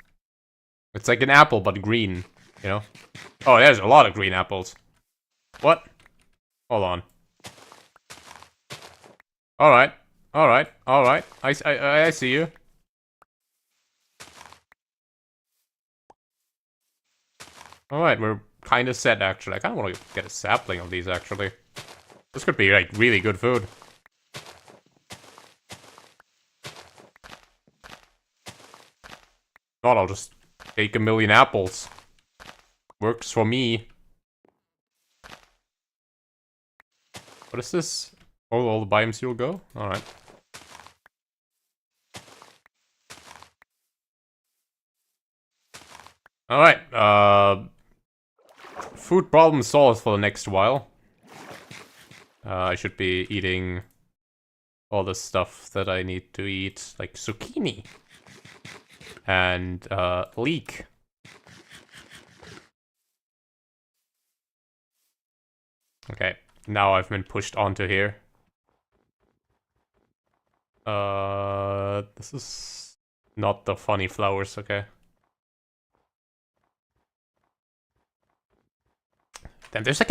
It's like an apple, but green, you know? Oh, there's a lot of green apples. What? Hold on. Alright. Alright. Alright. I see you. Alright, we're kind of set, actually. I kind of want to get a sapling of these, actually. This could be, like, really good food. Not, I'll just take 1,000,000 apples. Works for me. What is this? Oh, all the biomes you'll go? Alright. Alright, food problem solved for the next while. I should be eating all the stuff that I need to eat, like zucchini. And, leek. Okay, now I've been pushed onto here. This is not the funny flowers, okay. Damn, there's like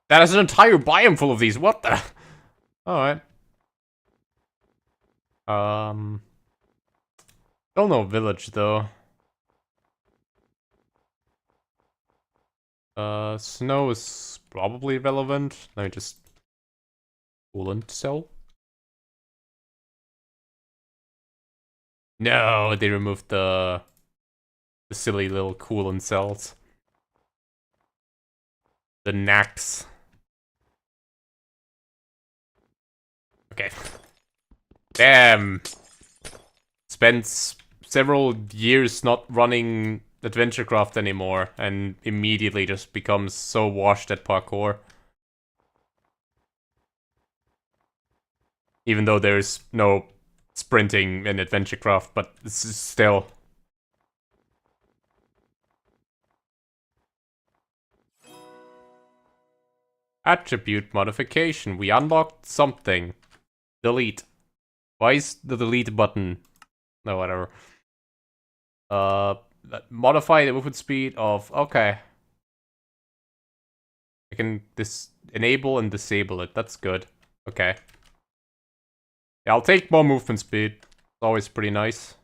that is an entire biome full of these, what the? Alright. Still no village, though. Snow is probably relevant. Let me just... Coolant cell? No, they removed the silly little coolant cells. The knacks. Okay. Damn. Spent several years not running AdventureCraft anymore, and immediately just becomes so washed at parkour. Even though there's no sprinting in AdventureCraft, but this is still... Attribute modification. We unlocked something. Delete. Why is the delete button? No, whatever. Modify the movement speed of... Okay. I can enable and disable it. That's good. Okay. Yeah, I'll take more movement speed. It's always pretty nice.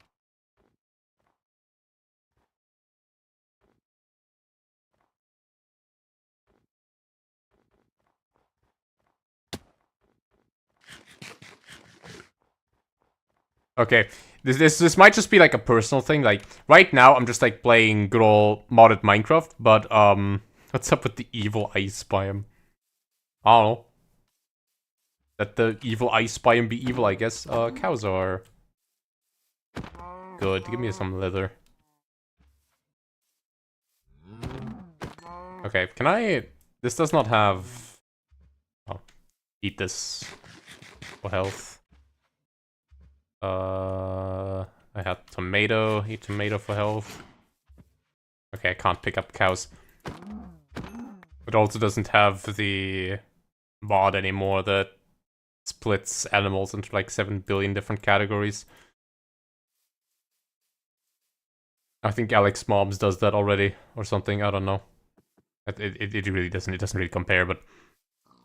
Okay, this might just be like a personal thing. Like right now, I'm just like playing good old modded Minecraft. But what's up with the evil ice biome? I don't know. Let the evil ice biome be evil, I guess. Cows are good. Give me some leather. Okay, can I? This does not have. Oh, eat this for health. I had tomato. Eat tomato for health. Okay, I can't pick up cows. It also doesn't have the mod anymore that splits animals into like 7 billion different categories. I think Alex Mobs does that already, or something. I don't know. It really doesn't. It doesn't really compare, but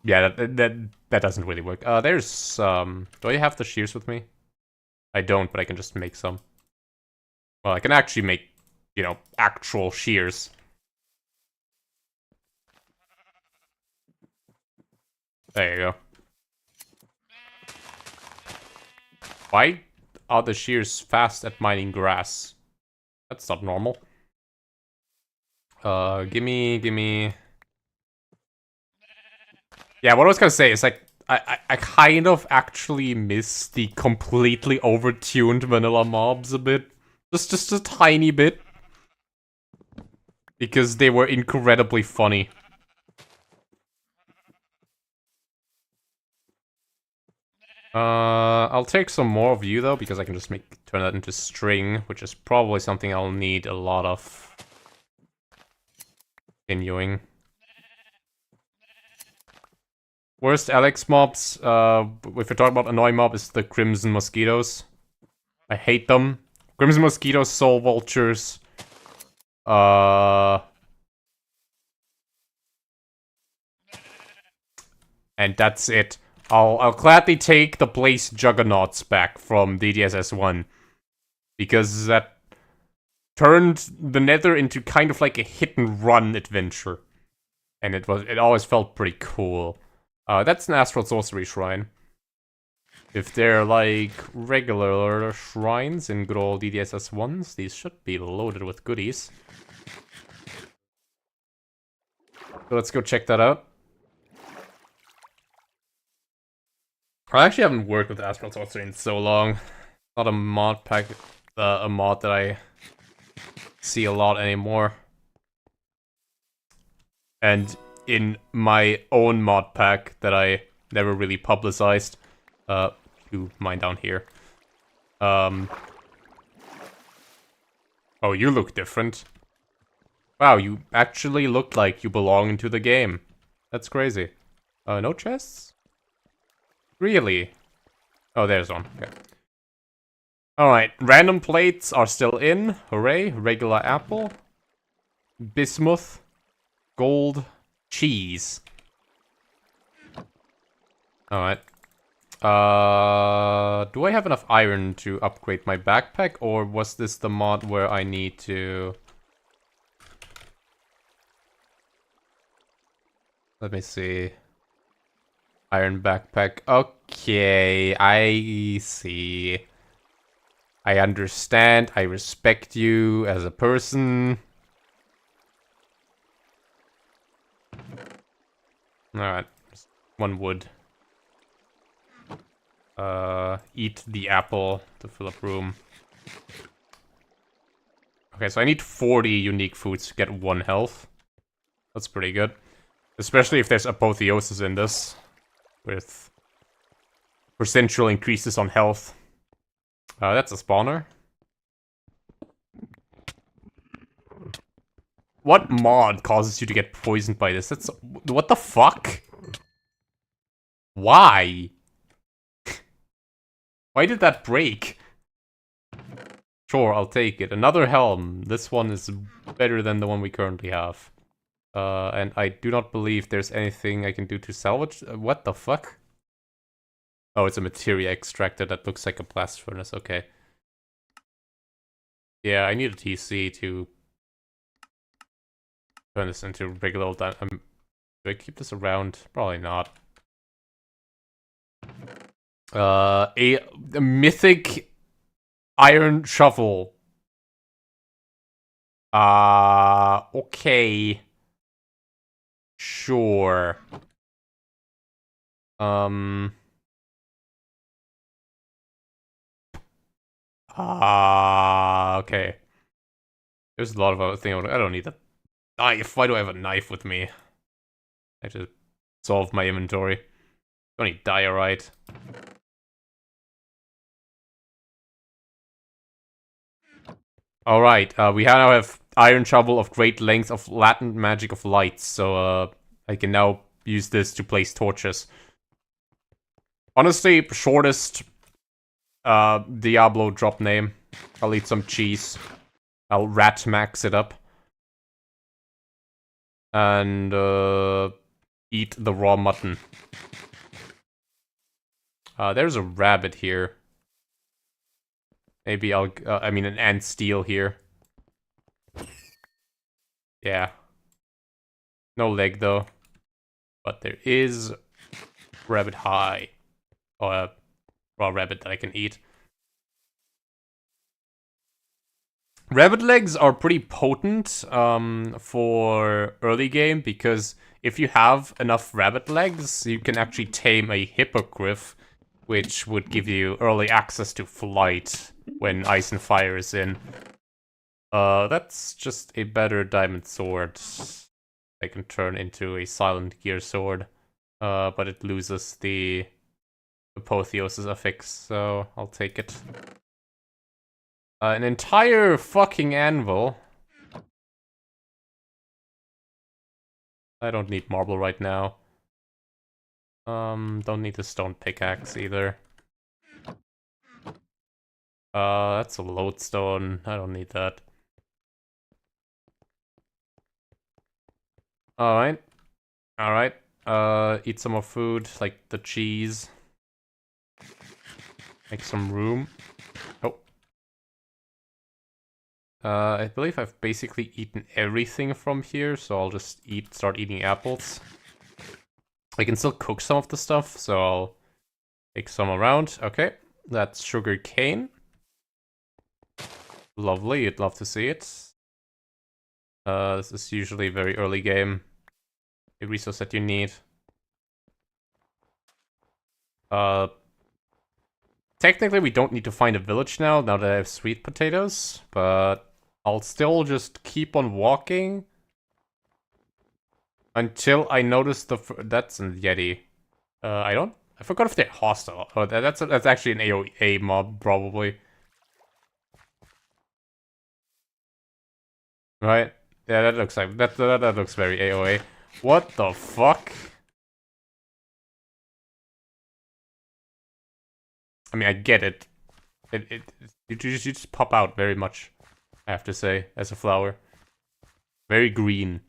yeah, that doesn't really work. There's do I have the shears with me? I don't, but I can just make some. Well, I can actually make, you know, actual shears. There you go. Why are the shears fast at mining grass? That's not normal. Gimme. Yeah, what I was gonna say is like, I kind of actually miss the completely overtuned vanilla mobs a bit. Just a tiny bit. Because they were incredibly funny. I'll take some more of you though, because I can just turn that into string, which is probably something I'll need a lot of continuing. Worst Alex mobs, if we're talking about annoying mob, is the Crimson Mosquitoes. I hate them. Crimson Mosquitoes, Soul Vultures. And that's it. I'll gladly take the Blaze Juggernauts back from DDSS 1. Because that turned the Nether into kind of like a hit-and-run adventure. And it always felt pretty cool. That's an Astral Sorcery Shrine. If they're like regular shrines in good old DDSS 1s, these should be loaded with goodies. So let's go check that out. I actually haven't worked with Astral Sorcery in so long. Not a mod pack, a mod that I see a lot anymore. And in my own mod pack that I never really publicized, to mine down here. Oh, you look different. Wow, you actually look like you belong into the game. That's crazy. No chests? Really? Oh, there's one. Okay. Alright, random plates are still in. Hooray. Regular apple. Bismuth. Gold. Cheese. Alright. Do I have enough iron to upgrade my backpack? Or was this the mod where I need to... Let me see. Iron backpack. Okay, I see. I understand. I respect you as a person. Alright. One wood. Eat the apple to fill up room. Okay, so I need 40 unique foods to get 1 health. That's pretty good. Especially if there's apotheosis in this. With percentual increases on health. That's a spawner. What mod causes you to get poisoned by this? That's... What the fuck? Why? Why did that break? Sure, I'll take it. Another helm. This one is better than the one we currently have. And I do not believe there's anything I can do to salvage. What the fuck? Oh, it's a materia extractor that looks like a blast furnace. Okay. Yeah, I need a TC to turn this into regular old... do I keep this around? Probably not. A mythic iron shovel. Okay. Sure. Okay. There's a lot of other things. I don't need a knife. Why do I have a knife with me? I have to solve my inventory. Don't need diorite. Alright, we now have iron shovel of great length of latent magic of light, so I can now use this to place torches. Honestly, shortest Diablo drop name. I'll eat some cheese. I'll rat max it up. And eat the raw mutton. There's a rabbit here. Maybe I'll, I mean an ant steel here. Yeah. No leg though. But there is rabbit high. Or a raw rabbit that I can eat. Rabbit legs are pretty potent for early game, because if you have enough rabbit legs, you can actually tame a hippogriff, which would give you early access to flight when Ice and Fire is in. That's just a better diamond sword. I can turn into a silent gear sword, but it loses the apotheosis are fixed, so I'll take it. An entire fucking anvil. I don't need marble right now. Don't need the stone pickaxe either. That's a lodestone. I don't need that. Alright. Alright. Eat some more food, like the cheese. Make some room. Oh. I believe I've basically eaten everything from here, so I'll just start eating apples. I can still cook some of the stuff, so I'll take some around. Okay, that's sugar cane. Lovely, you'd love to see it. This is usually a very early game. The resource that you need. Technically we don't need to find a village now that I have sweet potatoes, but I'll still just keep on walking until I notice that's a Yeti. I forgot if they're hostile. Oh, that's actually an AoE mob, probably. Right? Yeah, that looks like that looks very AoE. What the fuck? I mean, I get it. You just pop out very much, I have to say, as a flower. Very green.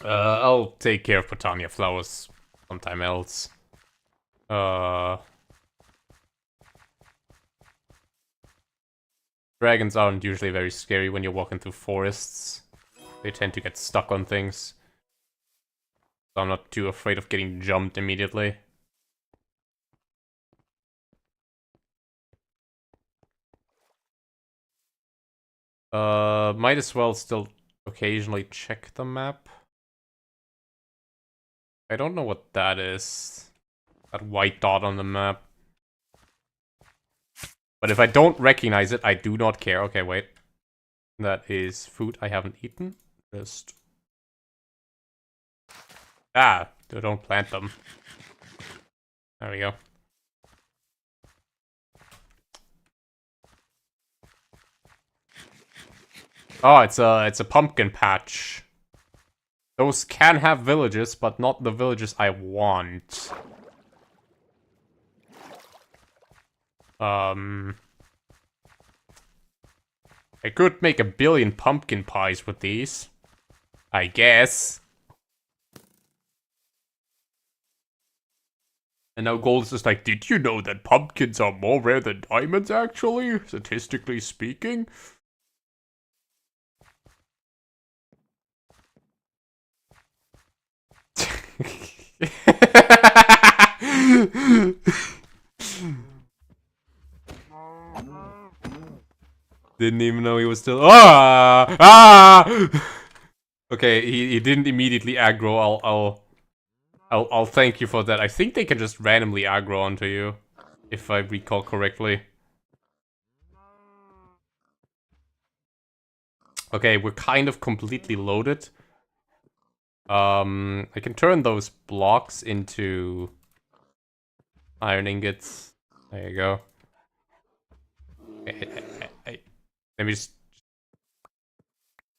I'll take care of Botania flowers sometime else. Dragons aren't usually very scary when you're walking through forests. They tend to get stuck on things. So I'm not too afraid of getting jumped immediately. Might as well still occasionally check the map. I don't know what that is. That white dot on the map. But if I don't recognize it, I do not care. Okay, wait. That is food I haven't eaten. Just... Ah, don't plant them. There we go. Oh, it's a pumpkin patch. Those can have villages, but not the villages I want. I could make 1 billion pumpkin pies with these. I guess. And now Gold is just like, did you know that pumpkins are more rare than diamonds, actually? Statistically speaking? Didn't even know he was still. Okay, he didn't immediately aggro. I'll thank you for that. I think they can just randomly aggro onto you, if I recall correctly. Okay, we're kind of completely loaded. I can turn those blocks into iron ingots. There you go.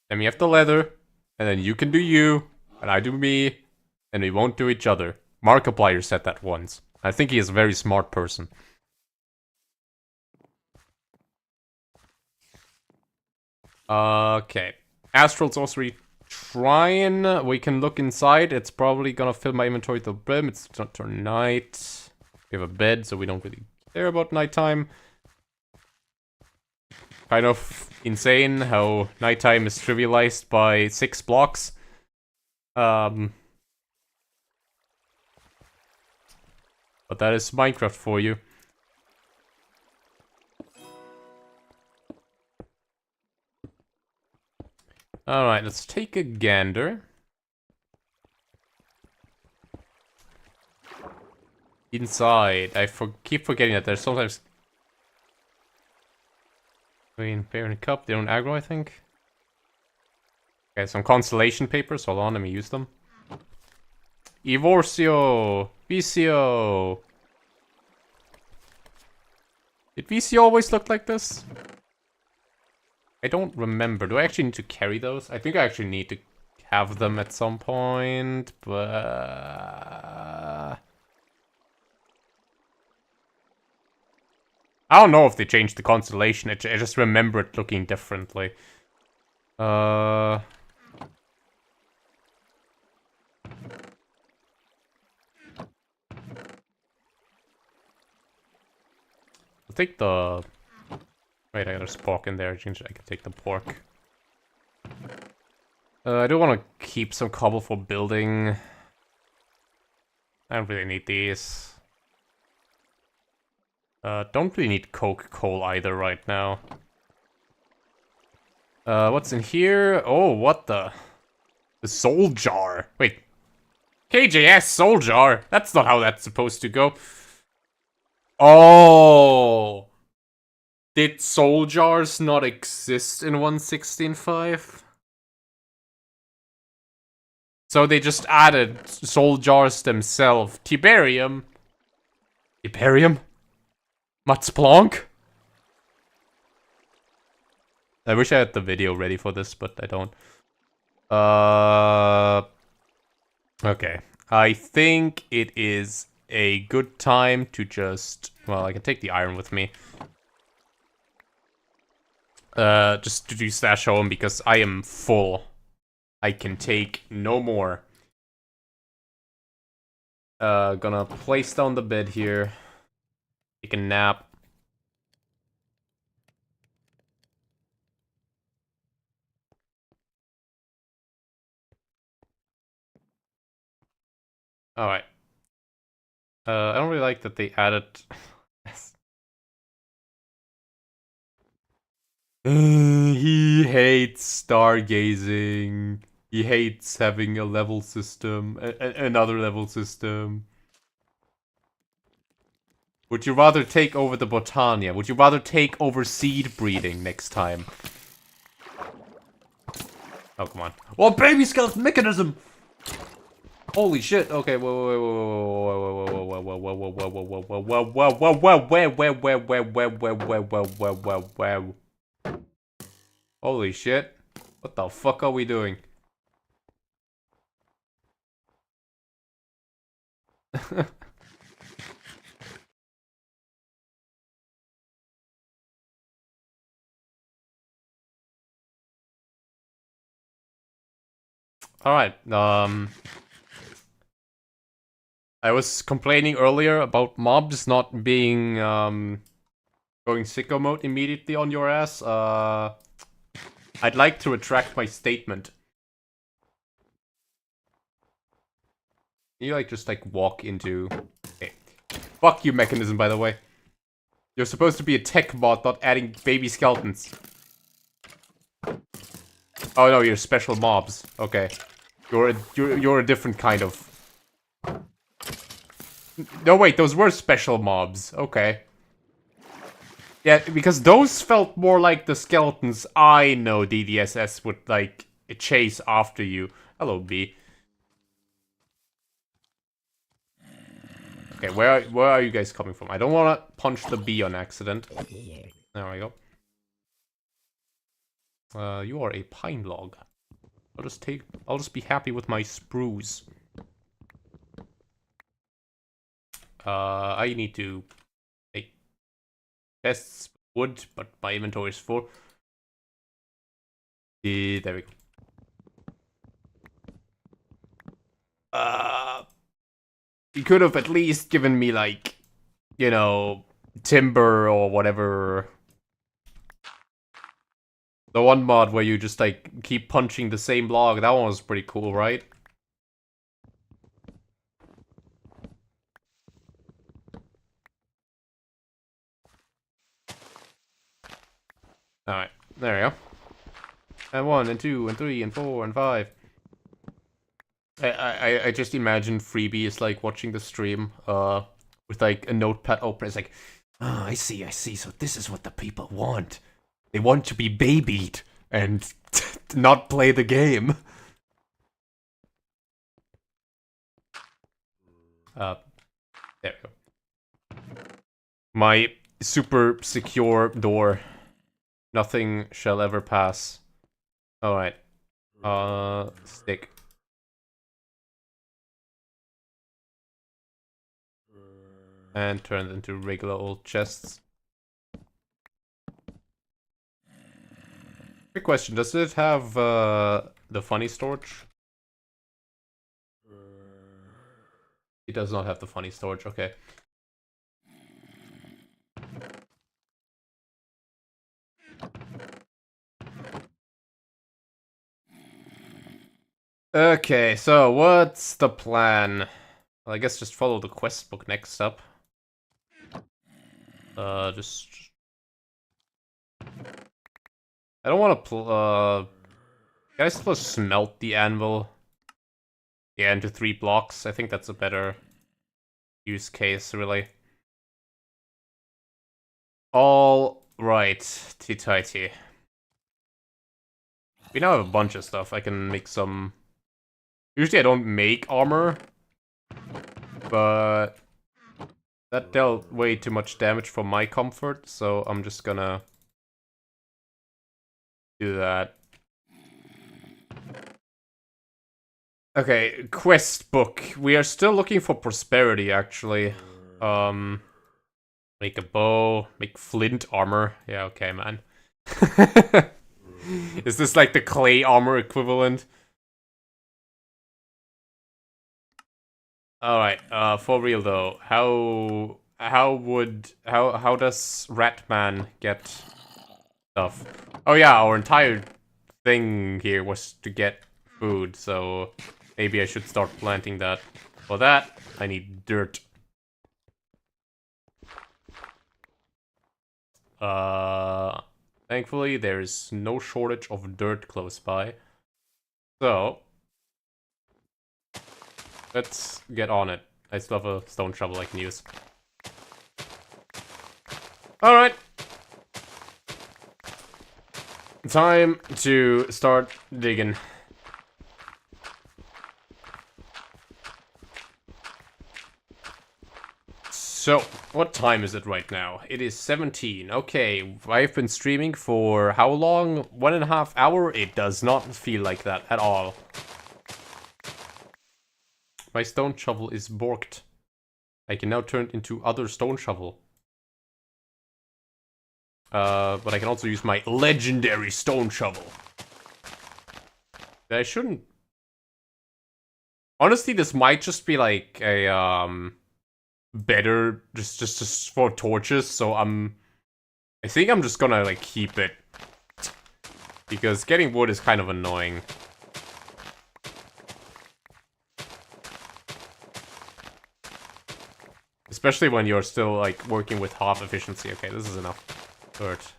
Let me have the leather, and then you can do you, and I do me, and we won't do each other. Markiplier said that once. I think he is a very smart person. Okay. Astral Sorcery. Shrine. We can look inside. It's probably gonna fill my inventory to the brim. It's not turn night. We have a bed, so we don't really care about nighttime. Kind of insane how nighttime is trivialized by 6 blocks. But that is Minecraft for you. Alright, let's take a gander. Inside. I keep forgetting that there's sometimes... Green, bear, and cup. They don't aggro, I think. Okay, some constellation papers. Hold on, let me use them. Evorcio! VCO. Did VCO always look like this? I don't remember. Do I actually need to carry those? I think I actually need to have them at some point, but... I don't know if they changed the constellation. I just remember it looking differently. I'll take the... Wait, there's pork in there. I can take the pork. I do want to keep some cobble for building. I don't really need these. Don't really need coal either right now. What's in here? Oh, what the? The soul jar. Wait. KJS soul jar? That's not how that's supposed to go. Oh. Did soul jars not exist in 1.16.5? So they just added soul jars themselves. Tiberium? Mats Planck? I wish I had the video ready for this, but I don't. Okay. I think it is a good time to just... Well, I can take the iron with me. Just to do stash home because I am full. I can take no more. Gonna place down the bed here. Take a nap. Alright. I don't really like that they added... He hates stargazing. He hates having a level system. Another level system. Would you rather take over the Botania? Would you rather take over seed breeding next time? Oh, come on. Oh, baby skeleton mechanism! Holy shit. Okay, Holy shit. What the fuck are we doing? Alright, I was complaining earlier about mobs not being, going sicko mode immediately on your ass. I'd like to retract my statement. You just walk into... Hey. Fuck you, Mechanism, by the way. You're supposed to be a tech mod, not adding baby skeletons. Oh no, you're special mobs. Okay. You're a different kind of... No, wait, those were special mobs. Okay. Yeah, because those felt more like the skeletons I know DDSS would, chase after you. Hello, B. Okay, where are you guys coming from? I don't want to punch the bee on accident. There we go. You are a pine log. I'll just be happy with my spruce. I need to make chests wood, but my inventory is full. There we go. You could have at least given me, timber or whatever. The one mod where you just, keep punching the same log. That one was pretty cool, right? Alright, there we go. And 1, and 2, and 3, and 4, and 5. I just imagine Freebie is watching the stream with a notepad open. It's oh, I see. So this is what the people want. They want to be babied and not play the game. There we go. My super secure door. Nothing shall ever pass. Alright. Stick. And turned into regular old chests. Quick question, does it have the funny storage? It does not have the funny storage, okay. Okay, so what's the plan? Well, I guess just follow the quest book next up. Just... I don't want to can I still smelt the anvil? Yeah, into 3 blocks. I think that's a better use case, really. All right, tighty. We now have a bunch of stuff. I can make some... Usually I don't make armor, but that dealt way too much damage for my comfort, so I'm just gonna do that. Okay, quest book. We are still looking for prosperity, actually. Make a bow, make flint armor. Yeah, okay, man. Is this like the clay armor equivalent? Alright, for real though, how does Ratman get stuff? Oh yeah, our entire thing here was to get food, so maybe I should start planting that. For that, I need dirt. Thankfully there's no shortage of dirt close by. So let's get on it. I still have a stone shovel I can use. Alright. Time to start digging. So, what time is it right now? It is 17. Okay, I've been streaming for how long? 1.5 hours? It does not feel like that at all. My stone shovel is borked. I can now turn it into other stone shovel. But I can also use my legendary stone shovel. I shouldn't... Honestly, this might just be like a, better just for torches, so I think I'm just gonna like keep it. Because getting wood is kind of annoying. Especially when you're still like working with half efficiency. Okay, this is enough dirt.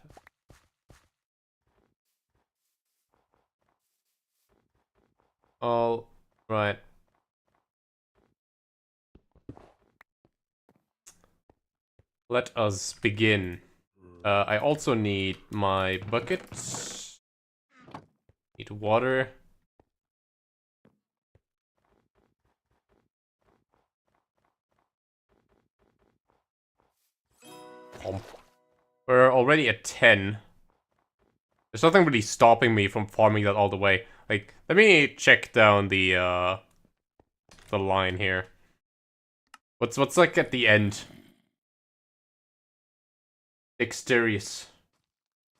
All right. Let us begin. I also need my bucket. Need water. We're already at 10. There's nothing really stopping me from farming that all the way. Like, let me check down the line here. What's like at the end? Dexterous.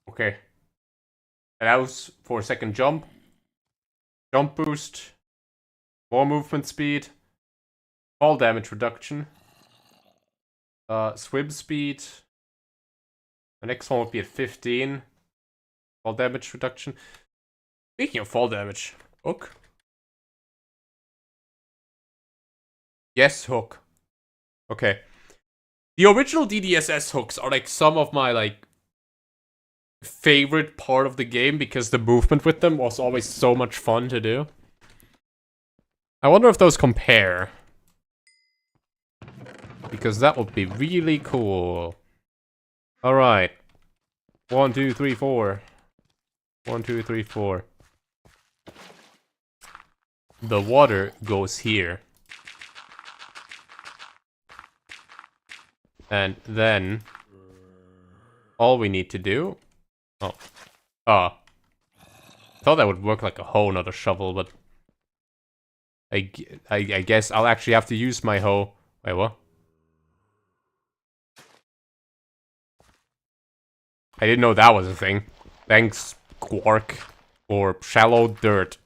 Okay. Allows for a second jump. Jump boost. More movement speed. Fall damage reduction. Swim speed. The next one would be at 15. Fall damage reduction. Speaking of fall damage, hook. Yes, hook. Okay. The original DDSS hooks are like some of my like favorite part of the game because the movement with them was always so much fun to do. I wonder if those compare. Because that would be really cool. Alright. 1, 2, 3, 4. 1, 2, 3, 4. The water goes here. And then all we need to do... Oh. I thought that would work like a hoe, not a shovel, but... I guess I'll actually have to use my hoe. Wait, what? I didn't know that was a thing. Thanks, Quark, for shallow dirt.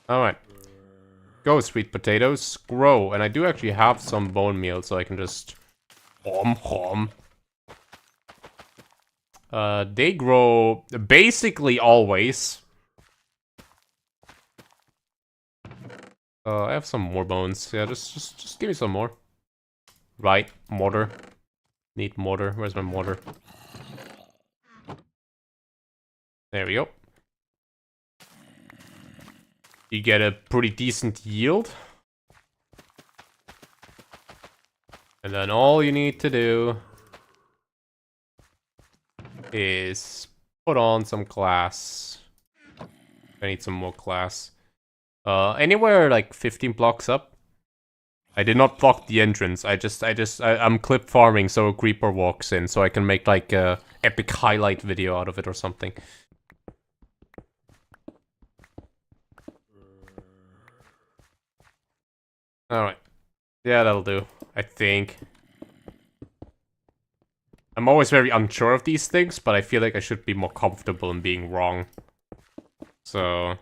Alright. Go, sweet potatoes. Grow. And I do actually have some bone meal, so I can just... Hom. They grow basically always. I have some more bones. Yeah, just give me some more. Right, mortar. Need mortar. Where's my mortar? There we go. You get a pretty decent yield. And then all you need to do is put on some glass. I need some more glass. Anywhere like 15 blocks up. I did not block the entrance. I'm clip farming so a creeper walks in, so I can make like a epic highlight video out of it or something. Alright. Yeah, that'll do. I think. I'm always very unsure of these things, but I feel like I should be more comfortable in being wrong. So...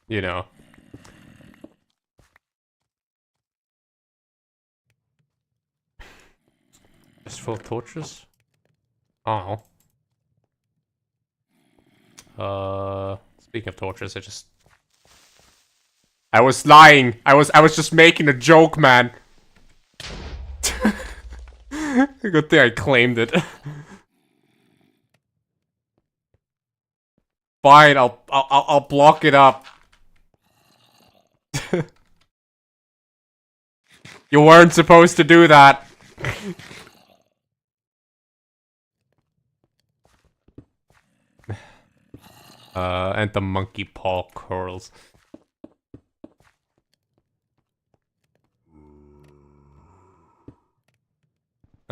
you know. Just full of torches? Oh. Speaking of torches, I was lying. I was just making a joke, man. Good thing I claimed it. Fine, I'll block it up. You weren't supposed to do that. And the monkey paw curls.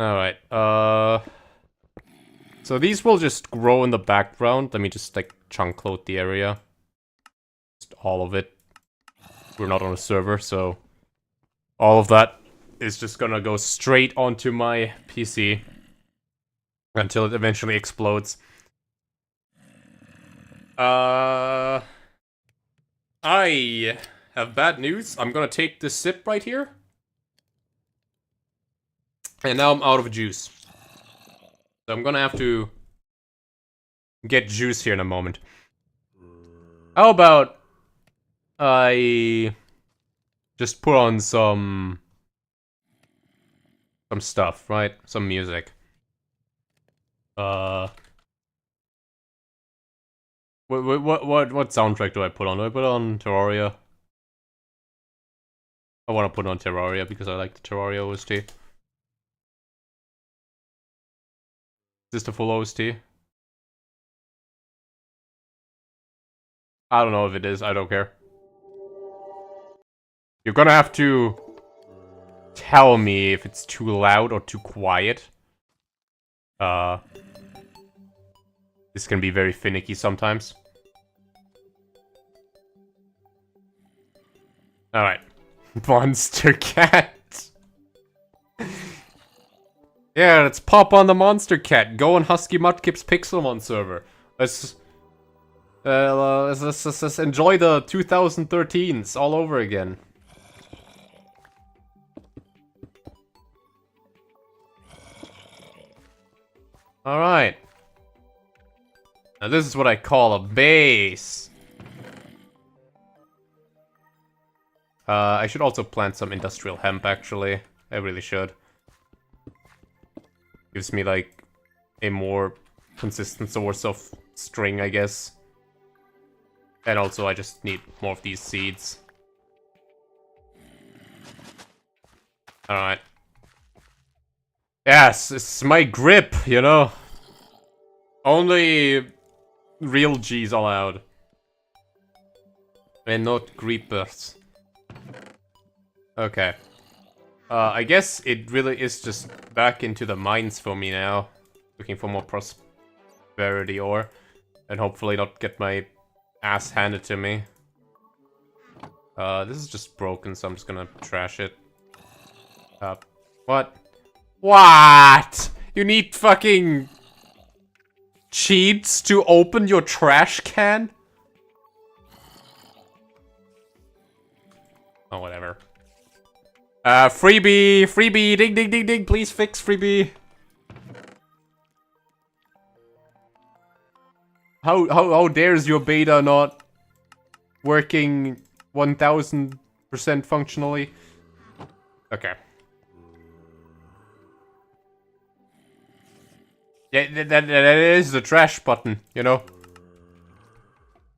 Alright, so these will just grow in the background. Let me just, like, chunk load the area. Just all of it. We're not on a server, so... all of that is just gonna go straight onto my PC. Until it eventually explodes. I have bad news. I'm gonna take this sip right here. And now I'm out of juice. So I'm gonna have to get juice here in a moment. How about I just put on some stuff, right? Some music. What soundtrack do I put on? Do I put on Terraria? I want to put on Terraria because I like the Terraria OST. Is this the full OST? I don't know if it is. I don't care. You're gonna have to tell me if it's too loud or too quiet. This can be very finicky sometimes. Alright. Monster cat. Yeah, let's pop on the monster cat. Go on Husky Mudkip's Pixelmon server. Let's enjoy the 2013s all over again. Alright. Now this is what I call a base. I should also plant some industrial hemp, actually. I really should. Gives me, like, a more consistent source of string, I guess. And also, I just need more of these seeds. Alright. Yes, it's my grip, you know? Only Real G's allowed. And not creepers. Okay. I guess it really is just back into the mines for me now. Looking for more prosperity ore. And hopefully not get my ass handed to me. This is just broken, so I'm just gonna trash it. What? What? You need fucking cheats to open your trash can? Oh, whatever. Freebie! Freebie! Ding, ding, ding, ding! Please fix freebie! How dares your beta not working 1000% functionally? Okay. Yeah, that is the trash button, you know?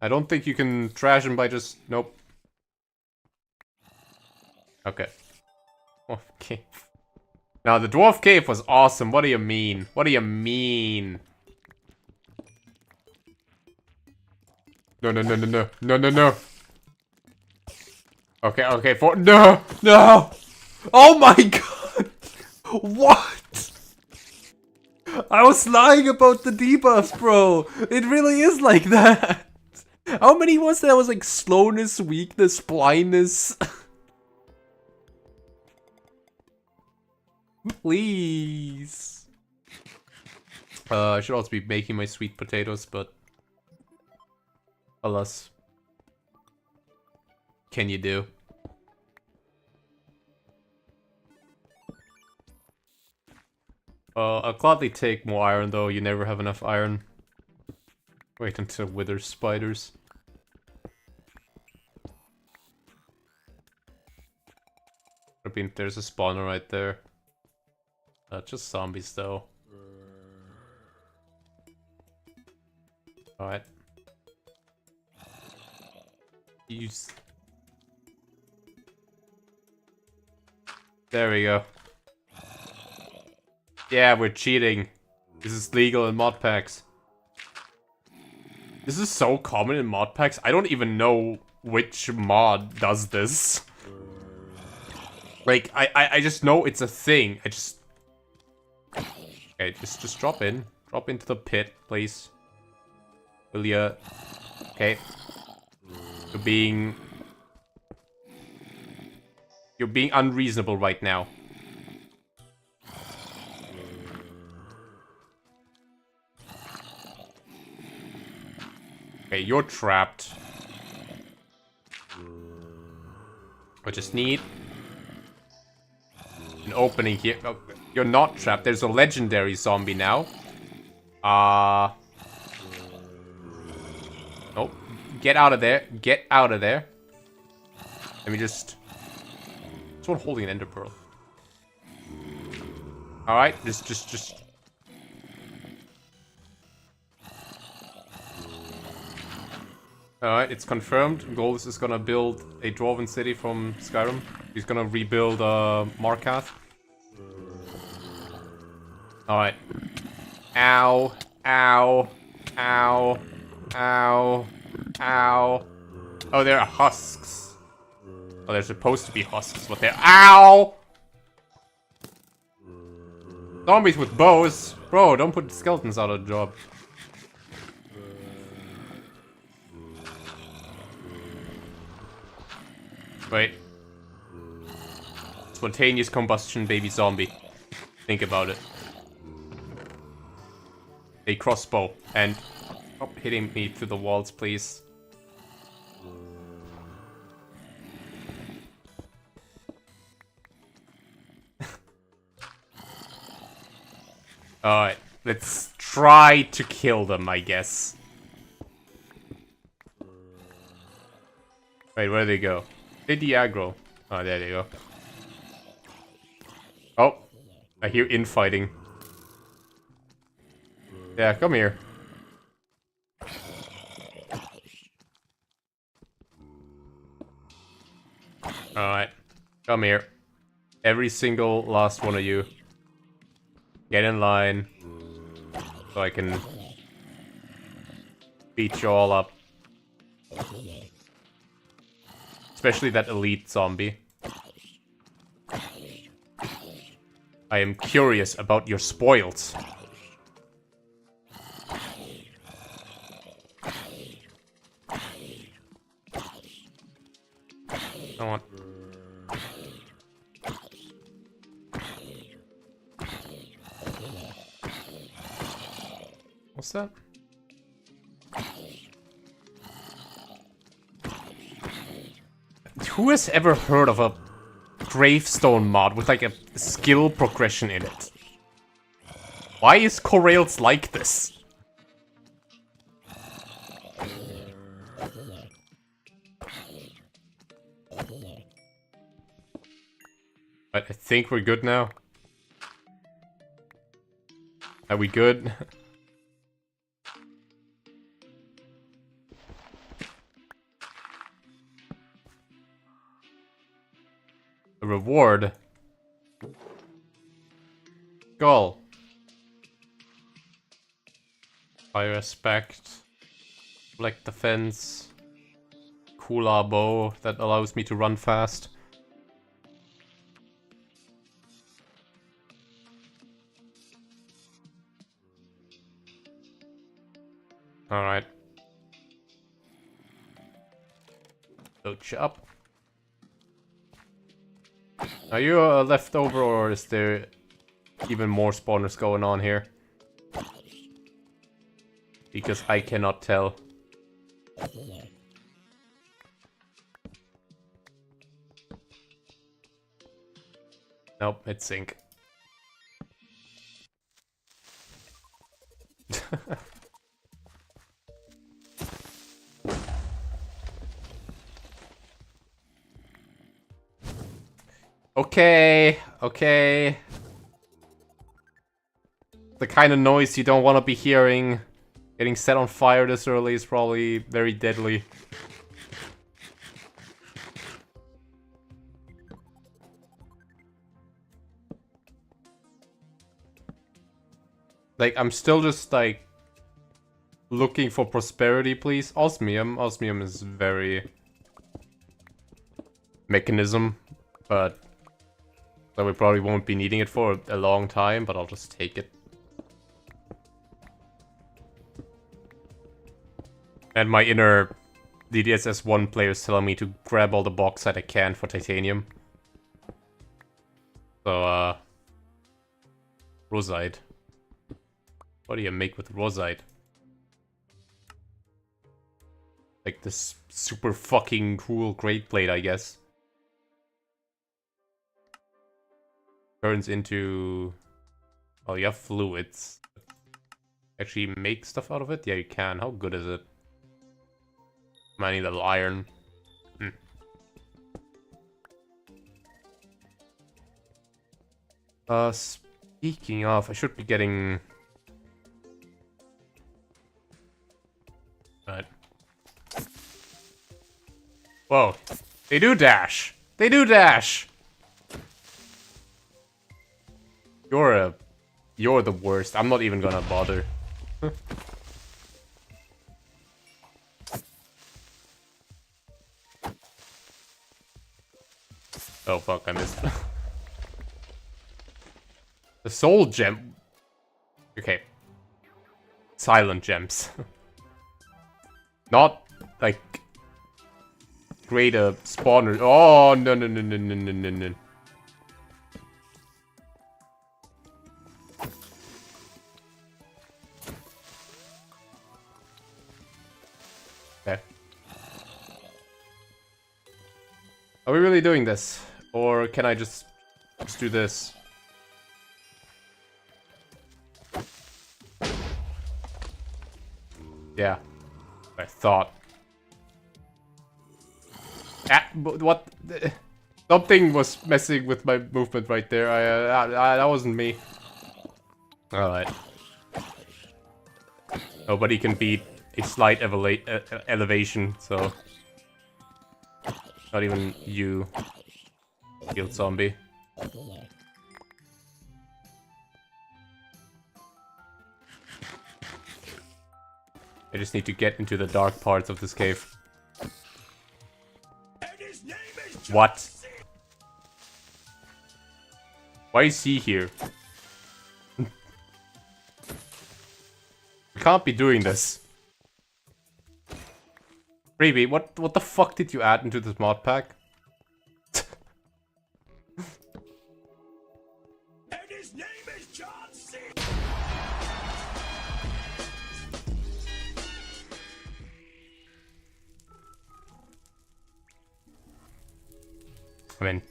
I don't think you can trash him by just... Nope. Okay. Dwarf cave. Now, the dwarf cave was awesome. What do you mean? What do you mean? No, no, no, no, no. No, no, no. Okay, okay, no! No! Oh my god! What? I was lying about the debuffs, bro. It really is like that. How many was there? Was like slowness, weakness, blindness. Please. I should also be making my sweet potatoes, but alas, can you do? I'll gladly take more iron, though. You never have enough iron. Wait until wither spiders. I mean, there's a spawner right there. Just zombies, though. Alright. Use. There we go. Yeah, we're cheating. This is legal in mod packs. This is so common in mod packs. I don't even know which mod does this. Like, I just know it's a thing. I just... Okay, just drop in. Drop into the pit, please. Will ya... Okay. You're being unreasonable right now. Okay, you're trapped. I just need an opening here. Oh, you're not trapped. There's a legendary zombie now. Nope. Get out of there. Get out of there. Let me just... Someone holding an ender pearl. Alright, just... Alright, it's confirmed. Goldus is gonna build a dwarven city from Skyrim. He's gonna rebuild Markath. Alright. Ow. Ow. Ow. Ow. Ow. Oh, there are husks. Oh, they're supposed to be husks, but they're... Ow! Zombies with bows. Bro, don't put skeletons out of the job. Wait. Spontaneous combustion baby zombie. Think about it. A crossbow. And... Stop hitting me through the walls, please. Alright. Let's try to kill them, I guess. Wait, where do they go? Did the aggro? Oh, there they go. Oh, I hear infighting. Yeah, come here. Alright, come here. Every single last one of you. Get in line. So I can beat you all up. Especially that elite zombie. I am curious about your spoils. I want... What's that? Who has ever heard of a gravestone mod with like a skill progression in it? Why is Corrails like this? But I think we're good now. Are we good? A reward. Skull. Fire aspect. Black defense. Cooler bow that allows me to run fast. Alright. Load you up. Are you left over, or is there even more spawners going on here? Because I cannot tell. Nope, it's sync. Okay, okay. The kind of noise you don't want to be hearing. Getting set on fire this early is probably very deadly. Like, I'm still just, like, looking for prosperity, please. Osmium. Osmium is very... mechanism, but... so we probably won't be needing it for a long time, but I'll just take it. And my inner DDSS 1 player is telling me to grab all the bauxite I can for titanium. So, rosite. What do you make with rosite? Like this super fucking cool great plate, I guess. Turns into... oh, you have fluids. Actually make stuff out of it? Yeah, you can. How good is it? I need a little iron. Speaking of, I should be getting... right. Whoa. They do dash! They do dash! You're the worst. I'm not even gonna bother. Oh fuck, I missed. The soul gem. Okay. Silent gems. Not like greater spawner. Oh no no no no no no no no. Okay. Are we really doing this? Or can I just do this? Yeah. I thought. Ah, what? Something was messing with my movement right there. That wasn't me. Alright. Nobody can beat a slight elevation, so... not even you, shield zombie. I just need to get into the dark parts of this cave. What? Why is he here? We can't be doing this. Freebie, what the fuck did you add into this mod pack? And his name is John C. I mean,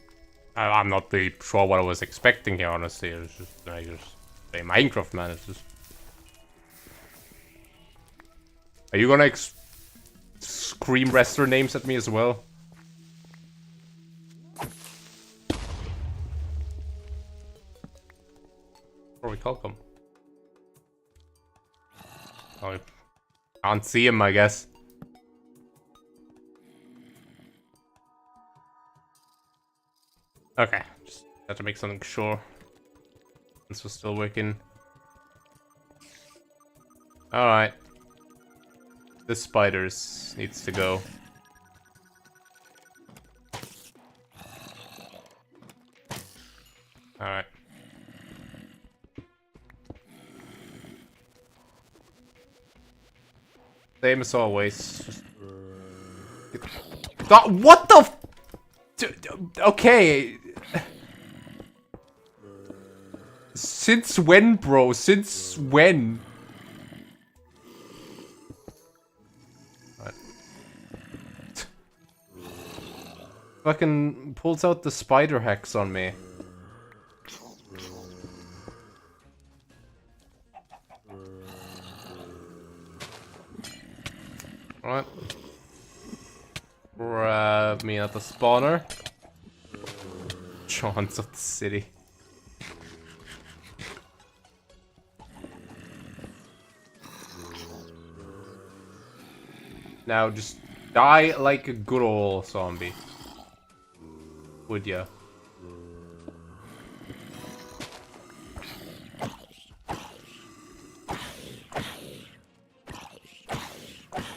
I'm not really sure what I was expecting here, honestly. It's just like a Minecraft, man. It's just... Are you gonna scream wrestler names at me as well? Or we call them? Oh, I can't see him, I guess. Okay, just had to make something sure. This was still working. Alright. This spiders needs to go. Alright. Same as always. Just... what the f... Okay. Since when, bro? Since when? Fucking pulls out the spider hex on me. Alright. Grab me at the spawner. Chance of the city. Now just die like a good old zombie. Would ya?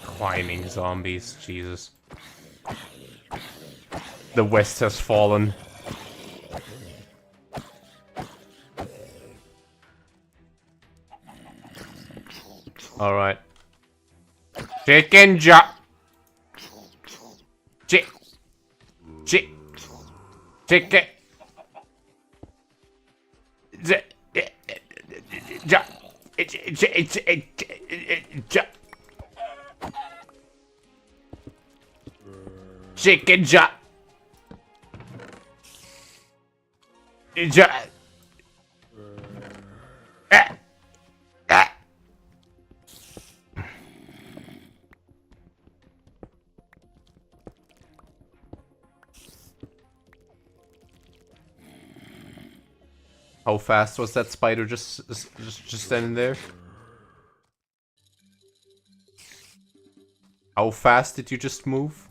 Climbing zombies, Jesus. The West has fallen. Alright. Chicken chop. Chicken. Chicken chop. How fast was that spider just standing there? How fast did you just move?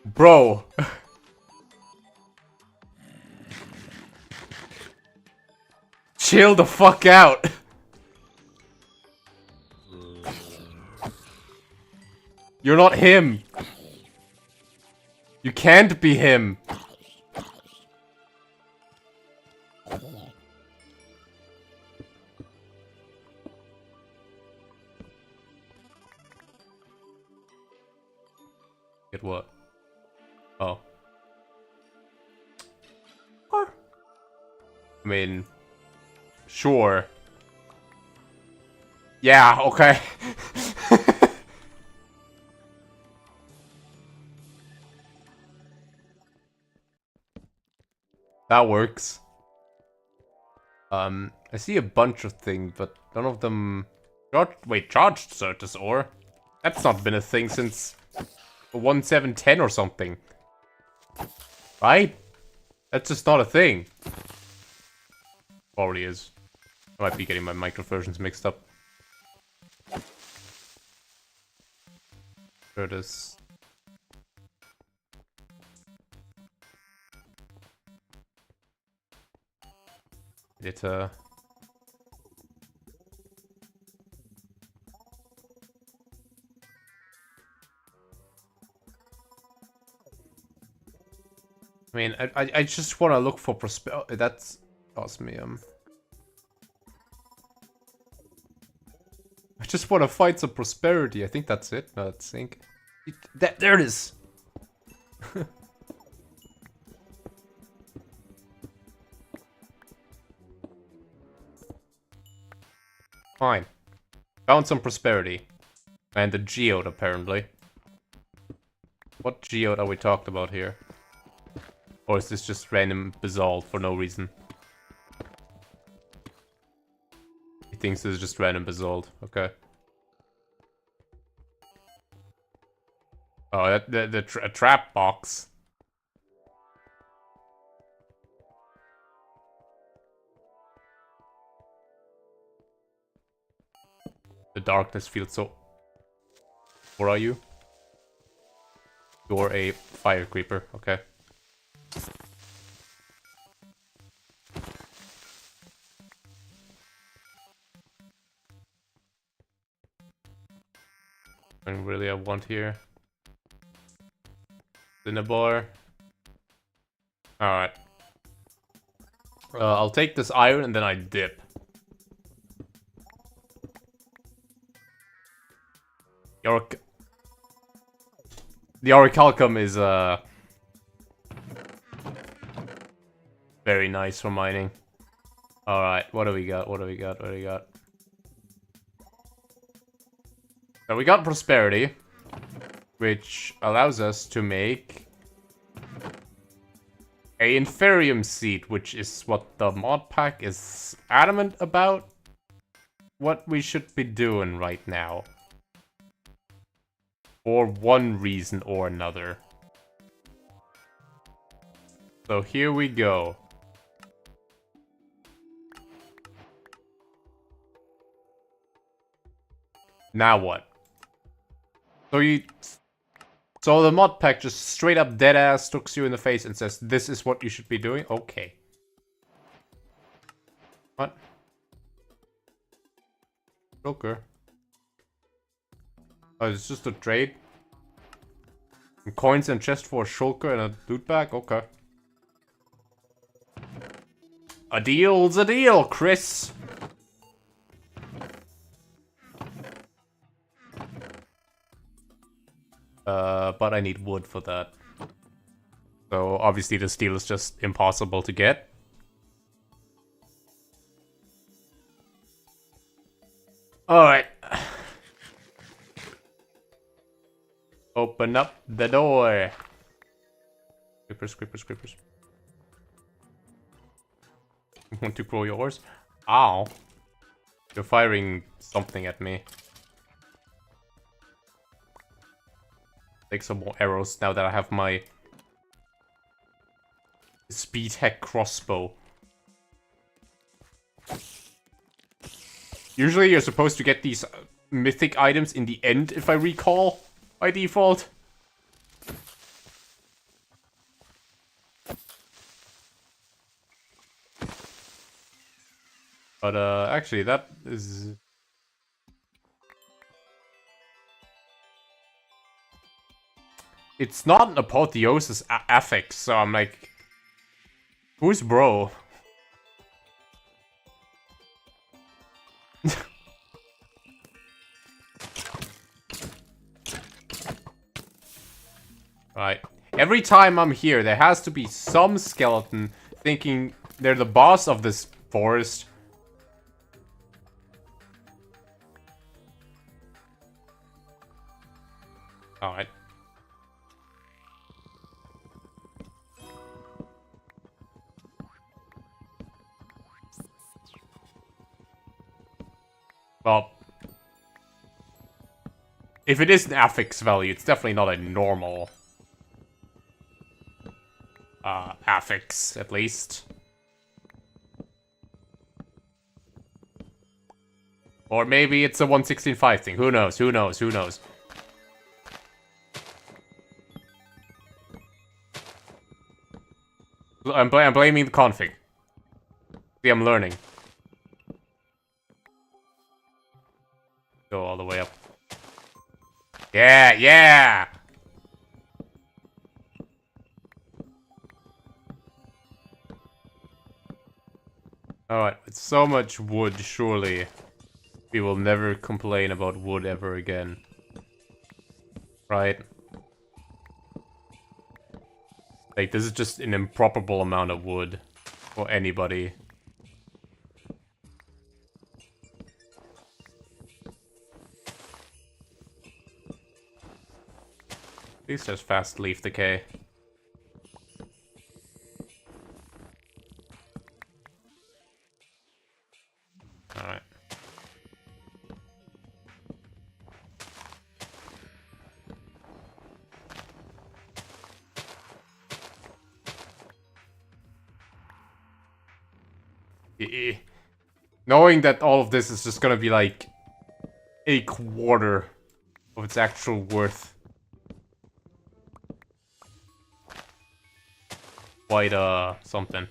Bro. Chill the fuck out. You're not him. You can't be him. Get what? Oh. Or? I mean, sure. Yeah, okay. That works. I see a bunch of things, but none of them... charged Certus ore? That's not been a thing since 1710 or something. Right? That's just not a thing. Probably is. I might be getting my micro versions mixed up. Certus. It I mean, I just want to look for prosperity. That's osmium. I just want to find some prosperity. I think that's it. No, that's zinc. There it is. Fine. Found some prosperity. And a geode, apparently. What geode are we talking about here? Or is this just random basalt for no reason? He thinks this is just random basalt. Okay. Oh, a trap box. The darkness feels so... Where are you? You're a fire creeper. Okay. And really I want here. Cinnabar. Alright. I'll take this iron and then I dip. The orichalcum is very nice for mining. Alright, what do we got? What do we got? What do we got? So we got prosperity, which allows us to make a inferium seed, which is what the mod pack is adamant about what we should be doing right now. For one reason or another. So here we go. Now what? So the mod pack just straight up dead ass looks you in the face and says, this is what you should be doing? Okay. What? Joker. Oh, it's just a trade? Coins and chest for a shulker and a loot bag? Okay. A deal's a deal, Chris! But I need wood for that. So obviously the steel is just impossible to get. Alright. Open up the door. Creepers, creepers, creepers. Want to grow yours? Ow. You're firing something at me. Take some more arrows now that I have my speed hack crossbow. Usually you're supposed to get these mythic items in the end, if I recall, by default. But actually that is... It's not an apotheosis affix, so I'm like... Who's bro? Right. Every time I'm here, there has to be some skeleton thinking they're the boss of this forest. Alright. Well, if it is an affix value, it's definitely not a normal affix, at least. Or maybe it's a 116.5 thing. Who knows? Who knows? Who knows? I'm blaming the config. See, I'm learning. Go all the way up. Yeah, yeah! Alright, with so much wood, surely we will never complain about wood ever again. Right? Like, this is just an improbable amount of wood for anybody. At least there's fast leaf decay. Alright. Knowing that all of this is just gonna be like a quarter of its actual worth. Quite something.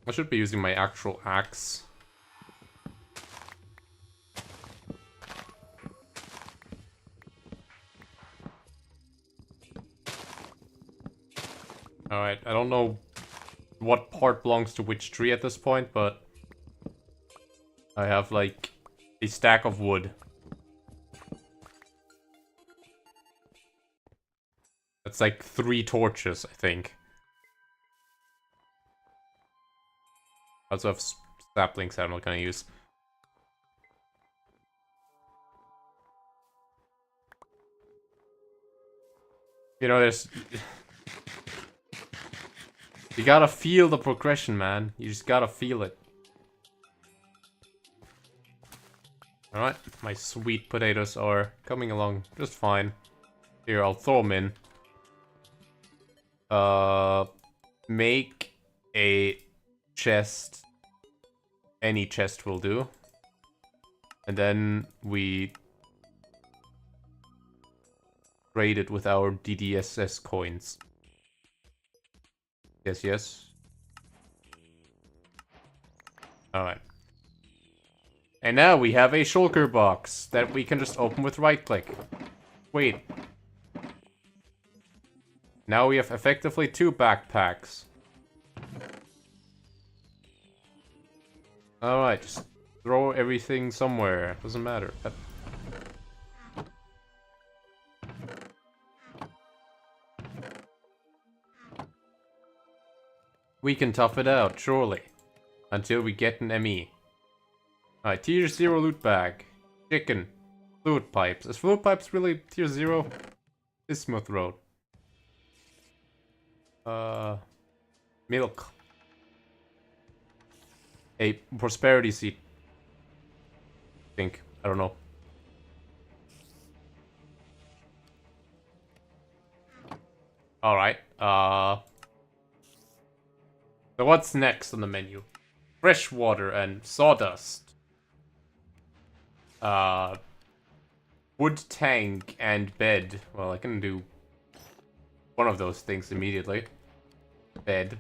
I should be using my actual axe. Alright, I don't know what part belongs to which tree at this point, but I have like a stack of wood. That's like 3 torches, I think. I also have saplings that I'm not gonna use. You know, there's... You gotta feel the progression, man. You just gotta feel it. Alright, my sweet potatoes are coming along just fine. Here, I'll throw them in. Make a chest. Any chest will do. And then we trade it with our DDSS coins. Yes, yes. Alright. And now we have a shulker box that we can just open with right click. Wait. Now we have effectively 2 backpacks. Alright, just throw everything somewhere. Doesn't matter. We can tough it out, surely. Until we get an ME. Alright, tier 0 loot bag. Chicken. Fluid pipes. Is fluid pipes really tier 0? Bismuth road. Milk. A prosperity seed. I think. I don't know. Alright, so what's next on the menu? Fresh water and sawdust. Wood tank and bed. Well, I can do one of those things immediately. Bed.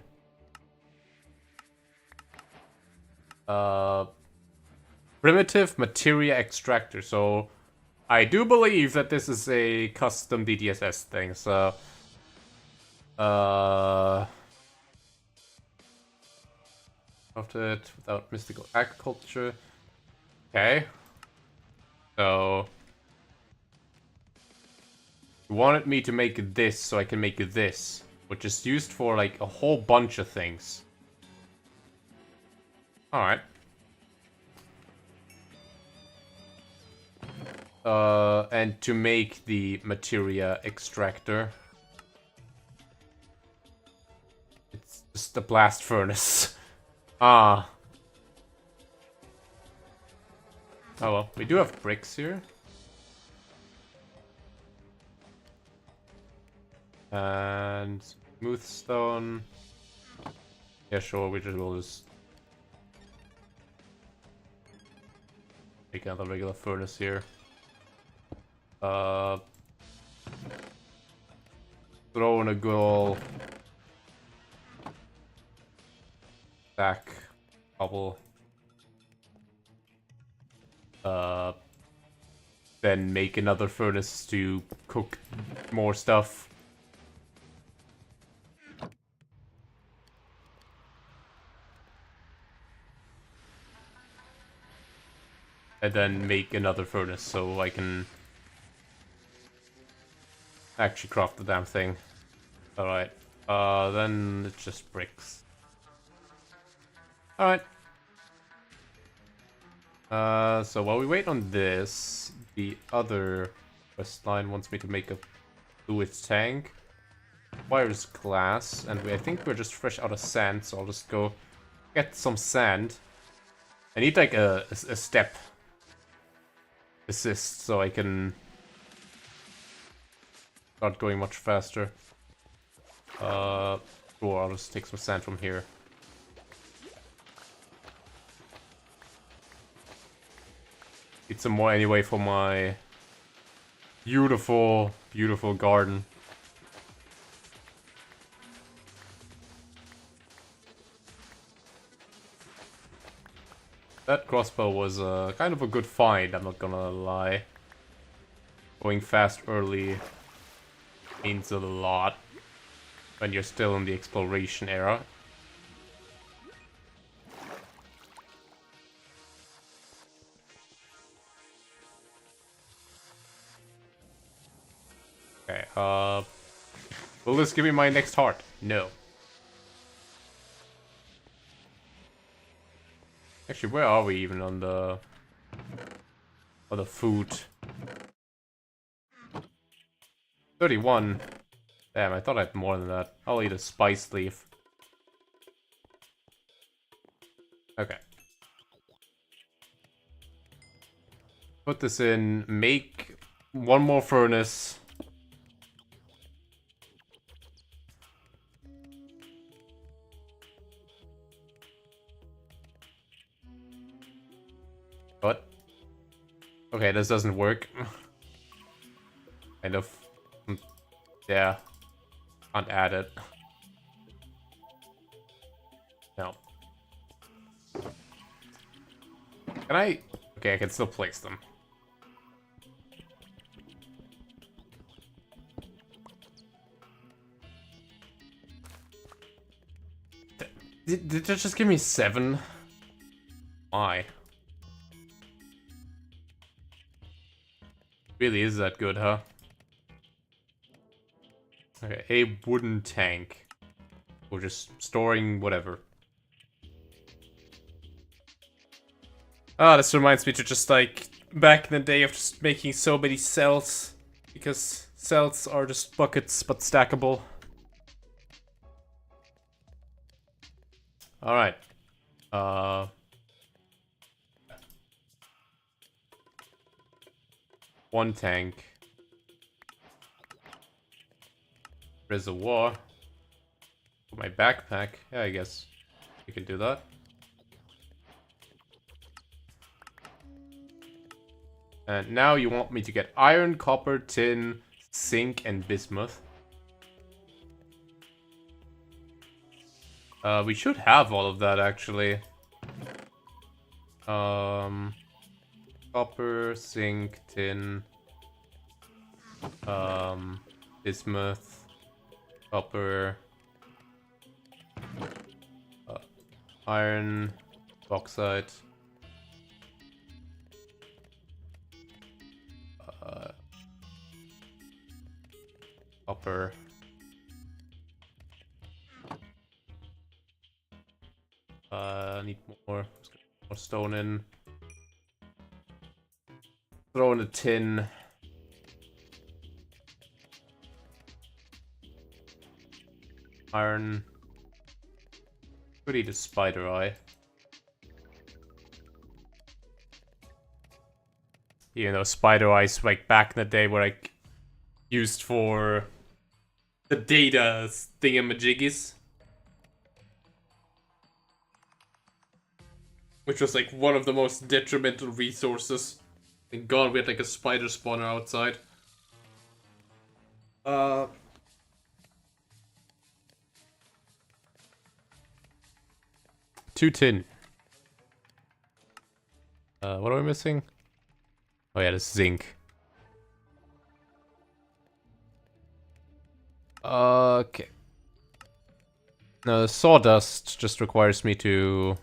Primitive materia extractor. So, I do believe that this is a custom DDSS thing, so... After it without mystical agriculture. Okay. So... You wanted me to make this so I can make this. Which is used for like a whole bunch of things. Alright. And to make the materia extractor. It's just a blast furnace. Ah. Oh well, we do have bricks here. And smooth stone. Yeah, sure, we just will just take another regular furnace here. Throw in a good ol' stack cobble. Then make another furnace to cook more stuff. And then make another furnace so I can actually craft the damn thing. Alright. Then it's just bricks. Alright. So while we wait on this, the other quest line wants me to make a fluid tank. Requires glass, and I think we're just fresh out of sand, so I'll just go get some sand. I need like a step assist so I can start going much faster. Sure, I'll just take some sand from here. Need some more anyway for my beautiful, beautiful garden. That crossbow was kind of a good find, I'm not gonna lie. Going fast early means a lot when you're still in the exploration era. Okay, will this give me my next heart? No. Actually, where are we even on the food? 31. Damn, I thought I had more than that. I'll eat a spice leaf. Okay. Put this in, make one more furnace. What? Okay, this doesn't work. Kind of. Yeah. Can't add it. No. Can I? Okay, I can still place them. Did it just give me 7? Why? Really is that good, huh? Okay, a wooden tank. Or just storing whatever. Ah, this reminds me to just like back in the day of just making so many cells. Because cells are just buckets but stackable. Alright. One tank. Reservoir. For my backpack. Yeah, I guess we can do that. And now you want me to get iron, copper, tin, zinc, and bismuth. We should have all of that actually. Copper, zinc, tin, bismuth, copper, iron, bauxite, copper. Need more. Let's get more stone in. Throw in a tin. Iron. Could eat a spider eye. You know, spider eyes like back in the day were like used for the data thingamajiggies. Which was like one of the most detrimental resources. Thank God we had like a spider spawner outside. 2 tin. What are we missing? Oh yeah, this zinc. Okay. Now, the sawdust just requires me to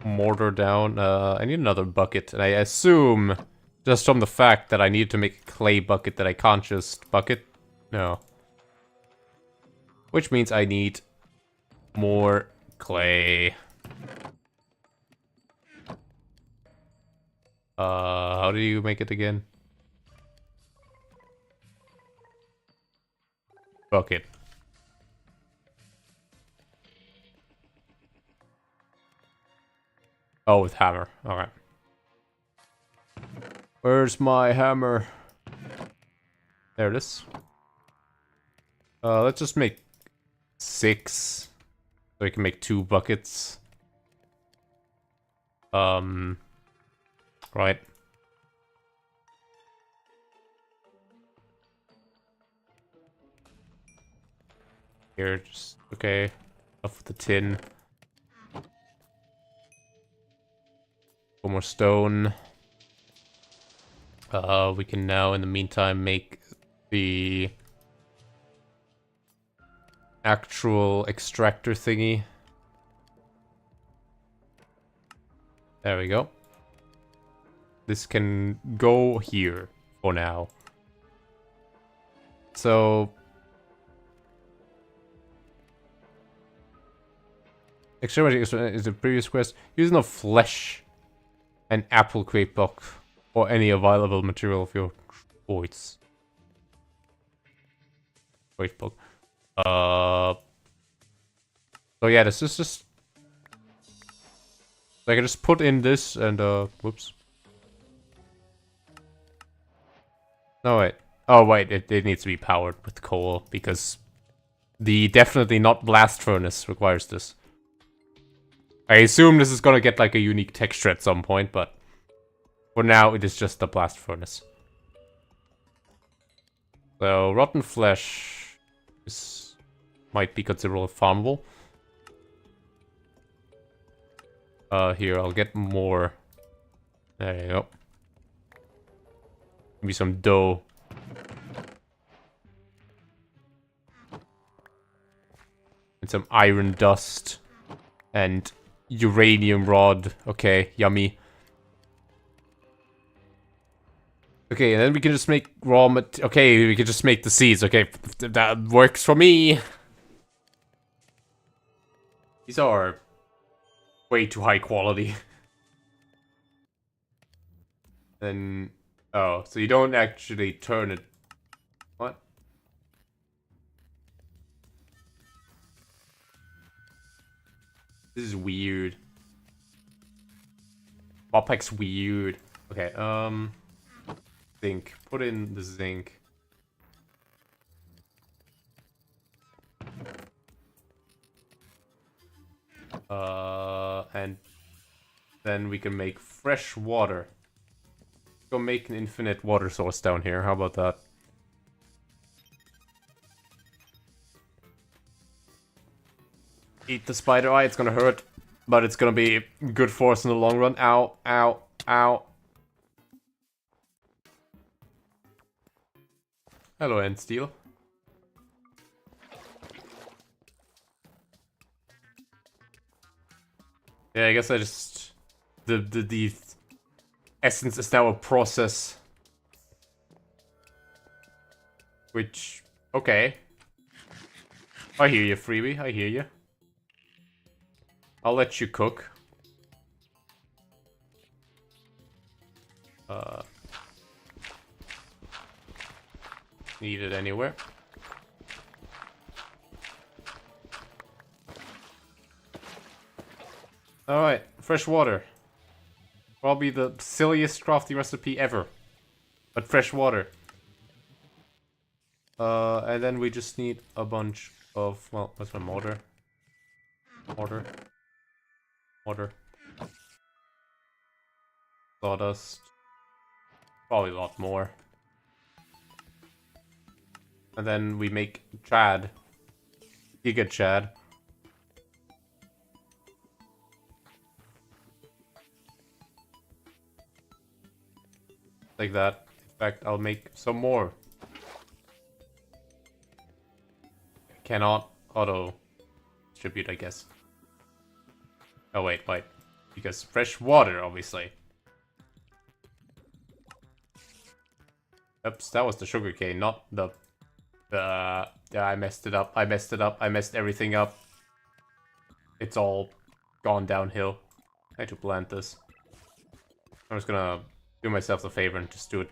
mortar down. I need another bucket, and I assume, just from the fact that I need to make a clay bucket, that I can't just bucket. No. Which means I need more clay. How do you make it again? Bucket. Oh, with hammer. Alright. Where's my hammer? There it is. Let's just make 6. So we can make 2 buckets. Right. Here, just, okay. Off with the tin. One more stone. We can now, in the meantime, make the actual extractor thingy. There we go. This can go here for now. So extremity is the previous quest. Using of flesh and apple crate block or any available material of your choice. Crate block. So yeah, this is just. I can just put in this and whoops. No wait. Oh wait, it needs to be powered with coal because the definitely not blast furnace requires this. I assume this is gonna get like a unique texture at some point, but for now it is just the blast furnace. So rotten flesh is might be considerably farmable. Here I'll get more. There you go. Maybe some dough. And some iron dust. And uranium rod. Okay, yummy. Okay, and then we can just make raw okay, we can just make the seeds. Okay, that works for me. These are way too high quality. Then, oh, so you don't actually turn it. What? This is weird. Modpack's weird. Okay, zinc. Put in the zinc. And then we can make fresh water. Go make an infinite water source down here. How about that? Eat the spider eye. It's gonna hurt, but it's gonna be good for us in the long run. Ow, ow, ow. Hello, End Steel. Yeah, I guess I just the essence is now a process. Which, okay. I hear you, freebie. I hear you. I'll let you cook. Need it anywhere. Alright, fresh water. Probably the silliest crafting recipe ever. But fresh water. And then we just need a bunch of, well, what's my mortar? Mortar. Mortar. Sawdust. Probably a lot more. And then we make Chad. Giga Chad. like that. In fact, I'll make some more. Cannot auto distribute, I guess. Oh wait. Because fresh water, obviously. Oops, that was the sugarcane, not the... yeah, I messed it up. I messed everything up. It's all gone downhill. I need to plant this. I'm just gonna do myself a favor and just do it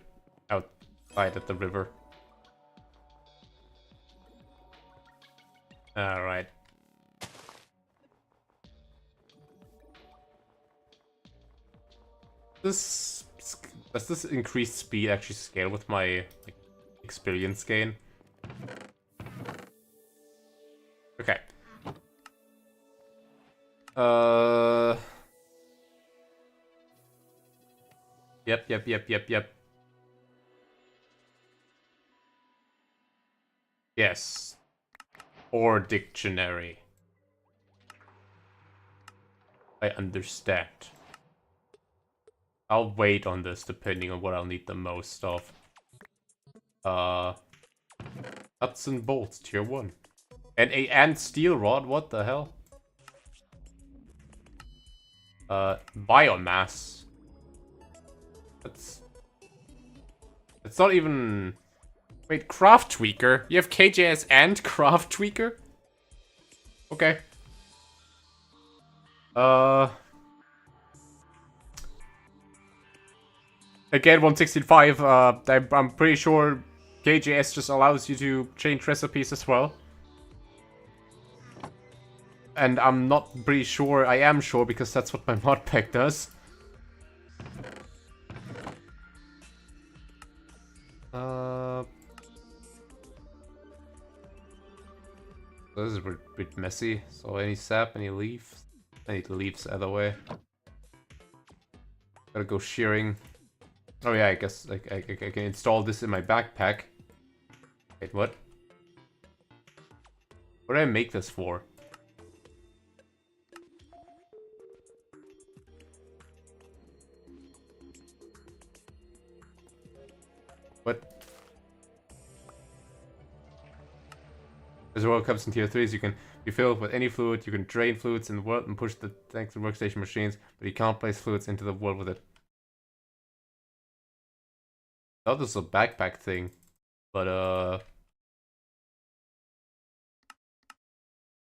outside at the river. Alright. Does this increased speed actually scale with my experience gain? Okay. Yep. Yes. Or dictionary. I understand. I'll wait on this depending on what I'll need the most of. Nuts and bolts, tier 1. And steel rod, what the hell? Biomass. That's not even... Wait, craft tweaker? You have KJS and craft tweaker? Okay. Again, 165, I'm pretty sure KJS just allows you to change recipes as well. And I'm not pretty sure, I am sure because that's what my mod pack does. This is a bit messy. So any sap, any leaves? I need leaves either way. Gotta go shearing. Oh yeah, I guess I can install this in my backpack. Wait, what? What did I make this for? What? As well comes in tier 3s, you can be filled with any fluid, you can drain fluids in the world and push the tanks and workstation machines, but you can't place fluids into the world with it. I thought this was a backpack thing, but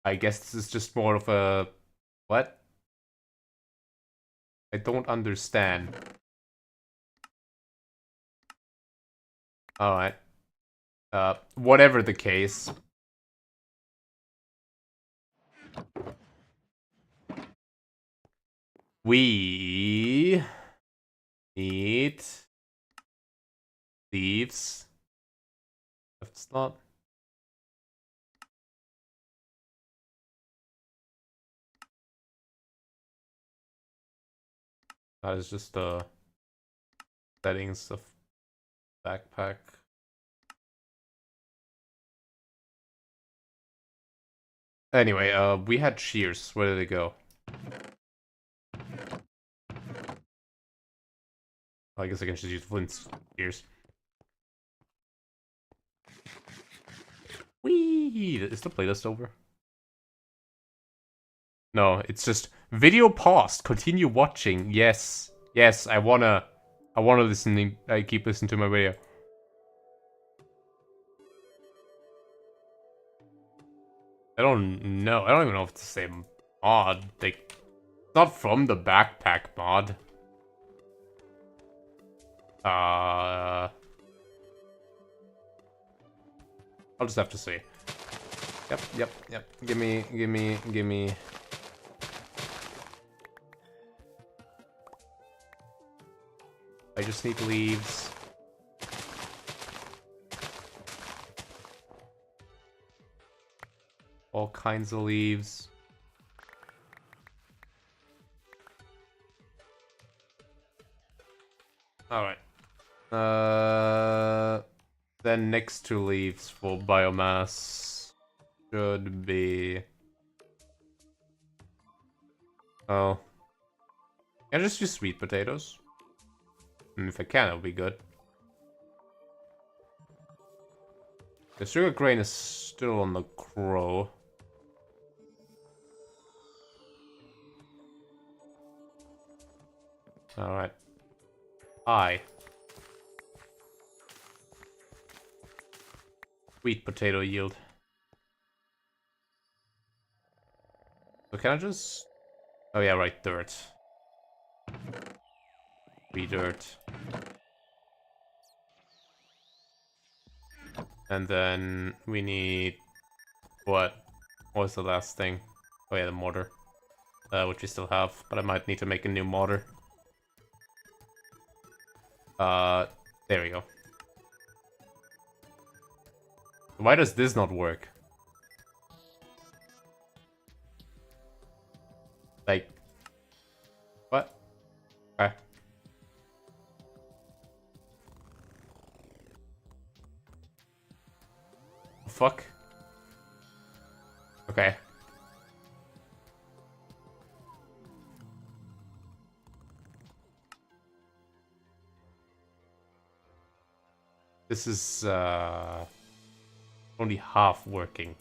I guess this is just more of a... What? I don't understand. Alright. Whatever the case. We need leaves. Left slot. That is just the settings of backpack. Anyway, we had shears. Where did they go? I guess I can just use flint shears. Whee! Is the playlist over? No, it's just video paused. Continue watching. Yes, yes. I wanna listen. I keep listening to my video. I don't know. I don't even know if it's the same mod. Like, it's not from the backpack mod. I'll just have to see. Yep. Gimme. I just need leaves. All kinds of leaves. Alright. Then next to leaves for biomass should be... Oh. Can I just use sweet potatoes? If I can, it'll be good. The sugar grain is still on the crow. Alright. Sweet potato yield. So can I just... Oh yeah, right, dirt. Dirt. And then we need... What? What was the last thing? Oh yeah, the mortar. Which we still have, but I might need to make a new mortar. There we go. Why does this not work? Like... What? Okay. Fuck. Okay. This is, only half working.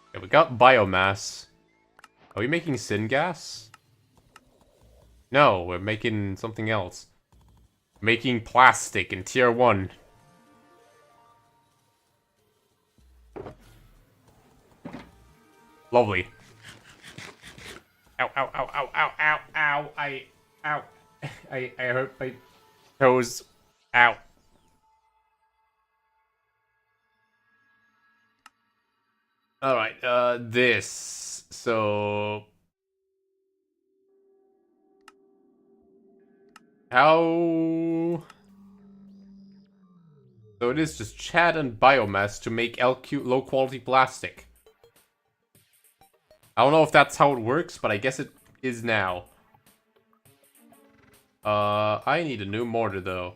Okay, we got biomass. Are we making syngas? No, we're making something else. Making plastic in tier 1. Lovely. Ow, ow, ow, ow, ow, ow, ow, ow. I hurt my toes. Ow. Alright, this. So... How... So it is just chat and biomass to make LQ low quality plastic. I don't know if that's how it works, but I guess it is now. I need a new mortar though.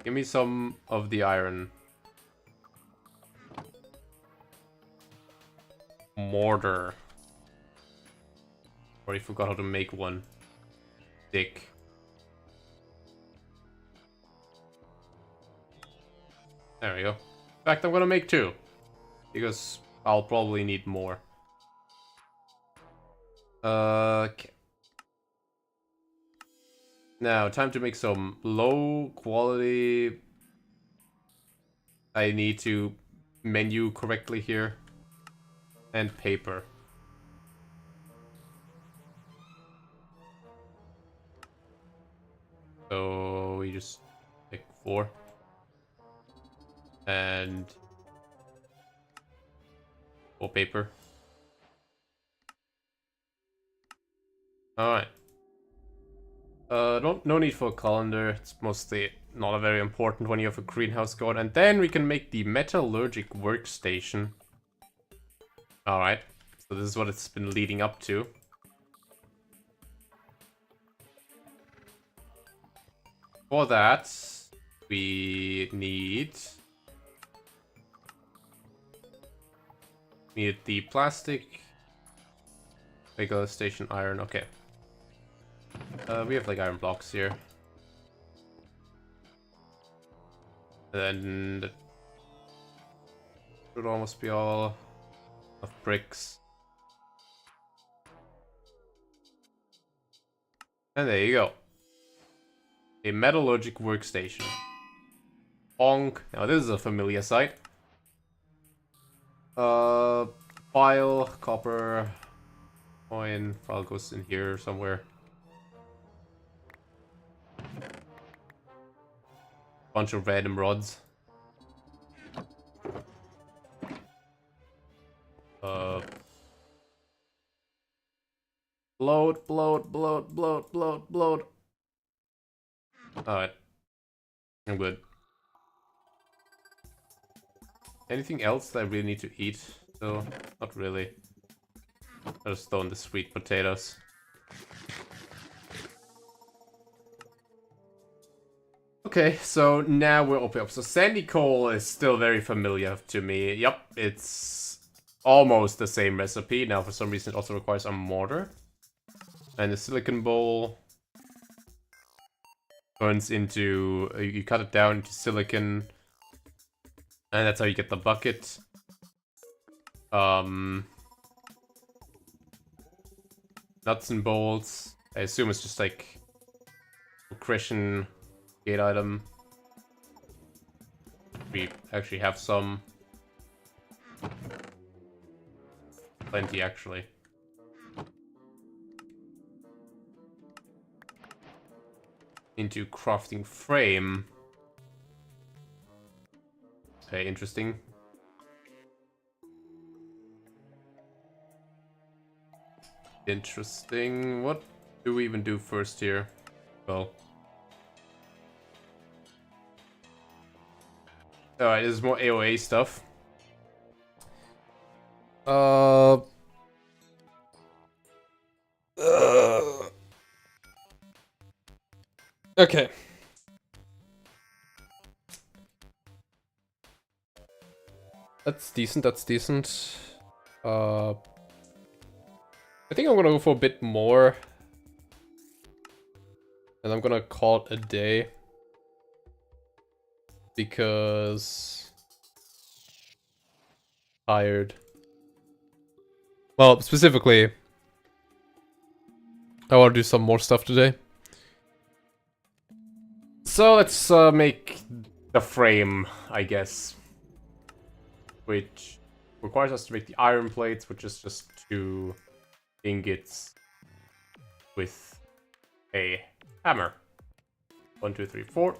Give me some of the iron. Mortar. Already forgot how to make one. Dick. There we go. In fact, I'm gonna make 2. Because I'll probably need more. Okay. Now, time to make some low quality... I need to menu correctly here. And paper. So we just pick 4. And 4 paper. Alright. No need for a calendar. It's mostly not a very important when you have a greenhouse going. And then we can make the metallurgic workstation. Alright. So this is what it's been leading up to. For that, we need the plastic, regular station iron. Okay. We have like iron blocks here. And then that should almost be all of bricks. And there you go. A metallurgic workstation. Bonk. Now this is a familiar sight. File, copper, coin, file goes in here somewhere. Bunch of random rods. Bloat. Alright. I'm good. Anything else that I really need to eat? So, not really. I'll just throw in the sweet potatoes. Okay, so now we're opening up. So sandy coal is still very familiar to me. Yep, it's almost the same recipe. Now for some reason it also requires a mortar. And a silicon bowl. turns into, you cut it down into silicon, and that's how you get the bucket. Nuts and bolts. I assume it's just like accretion gate item. We actually have some. Plenty, actually. Into crafting frame. Okay, interesting. Interesting. What do we even do first here? Well. Alright, this is more AoA stuff. Okay. That's decent, that's decent. I think I'm gonna go for a bit more. And I'm gonna call it a day. Because... tired. Well, specifically, I want to do some more stuff today. So let's make the frame, I guess. Which requires us to make the iron plates, which is just 2 ingots with a hammer. 1, 2, 3, 4.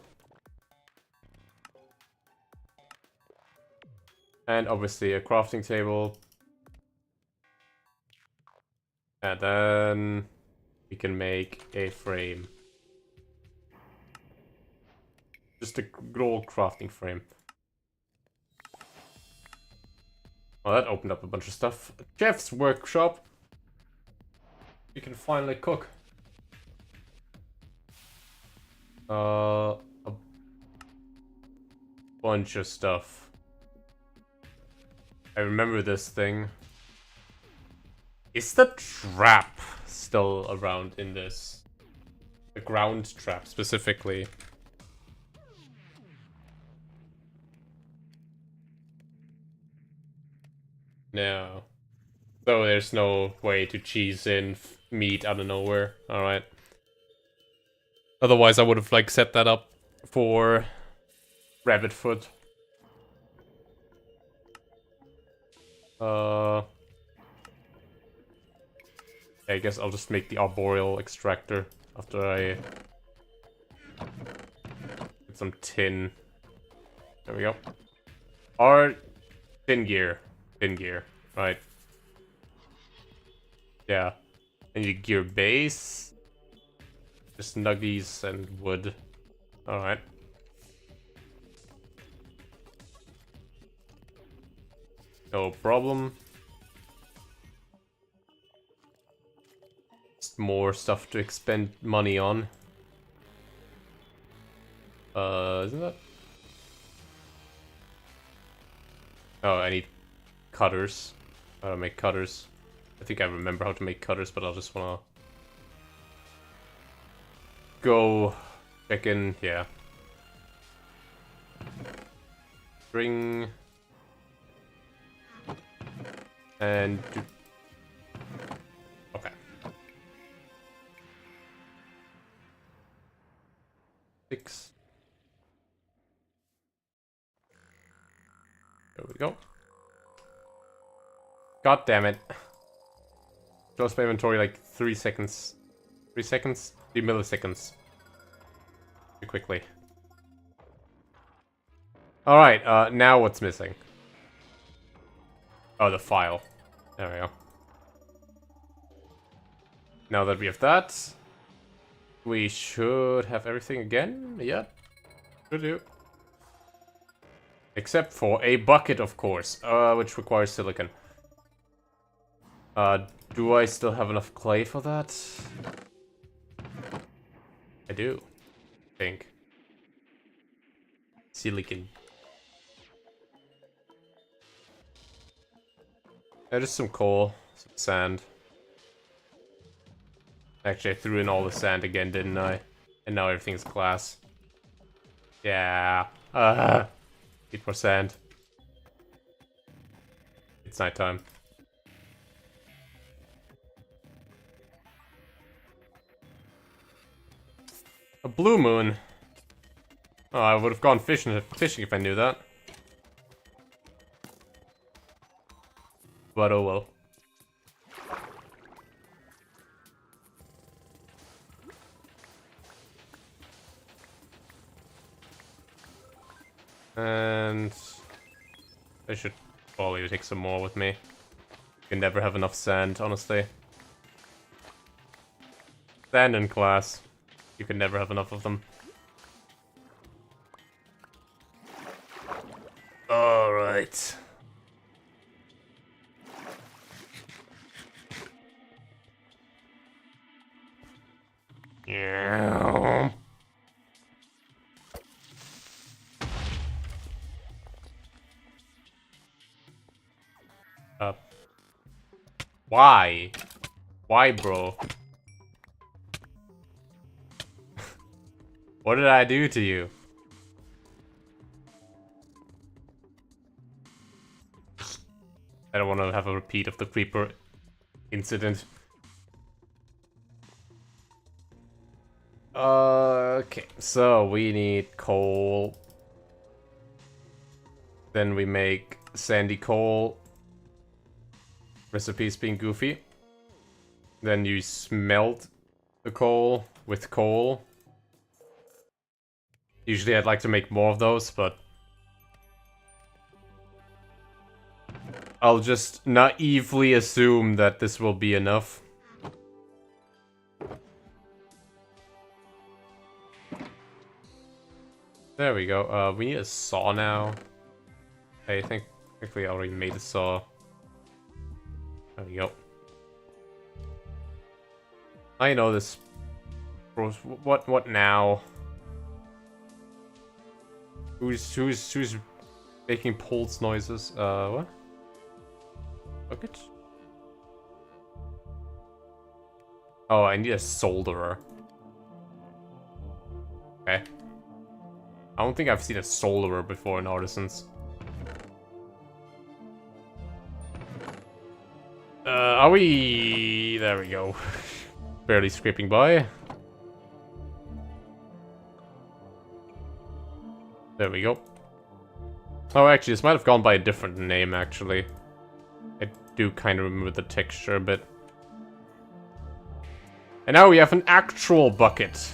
And obviously a crafting table. And then we can make a frame. Just a good old crafting frame. Well, that opened up a bunch of stuff. Chef's workshop. You can finally cook. A bunch of stuff. I remember this thing. Is the trap still around in this? The ground trap, specifically. No. So there's no way to cheese in meat out of nowhere. Alright. Otherwise I would have, like, set that up for rabbit foot. I guess I'll just make the arboreal extractor after I get some tin. There we go. Or tin gear. Tin gear, right. Yeah. And you gear base. Just nuggies and wood. Alright. No problem. Just more stuff to expend money on. Isn't that? Oh, I need cutters. How to make cutters. I think I remember how to make cutters, but I'll just wanna go check in. Yeah. Bring and do. Okay. 6. There we go. God damn it. Close my inventory like 3 seconds. 3 seconds? 3 milliseconds. Too quickly. Alright, now what's missing? Oh, the file. There we go. Now that we have that, we should have everything again. Yeah, should do. Except for a bucket, of course, which requires silicon. Do I still have enough clay for that? I do. I think. Silicon. Just some coal, some sand. Actually, I threw in all the sand again, didn't I? And now everything's glass. Yeah. 8%. It's nighttime. A blue moon. Oh, I would have gone fishing if I knew that. But oh well. And I should probably take some more with me. You can never have enough sand, honestly. Sand and glass. You can never have enough of them. Alright. Yeah. Why? Why, bro? What did I do to you? I don't want to have a repeat of the creeper incident. Okay, so we need coal. Then we make sandy coal. Recipes being goofy. Then you smelt the coal with coal. Usually I'd like to make more of those, but I'll just naively assume that this will be enough. There we go. We need a saw now. I think we already made a saw. There we go. I know this. What now? Who's making pulse noises? What? Bucket? Oh, I need a solderer. Okay. I don't think I've seen a solderer before in Artisans. Are we... There we go. Barely scraping by. There we go. Oh, actually, this might have gone by a different name, actually. I do kind of remember the texture a bit. And now we have an actual bucket.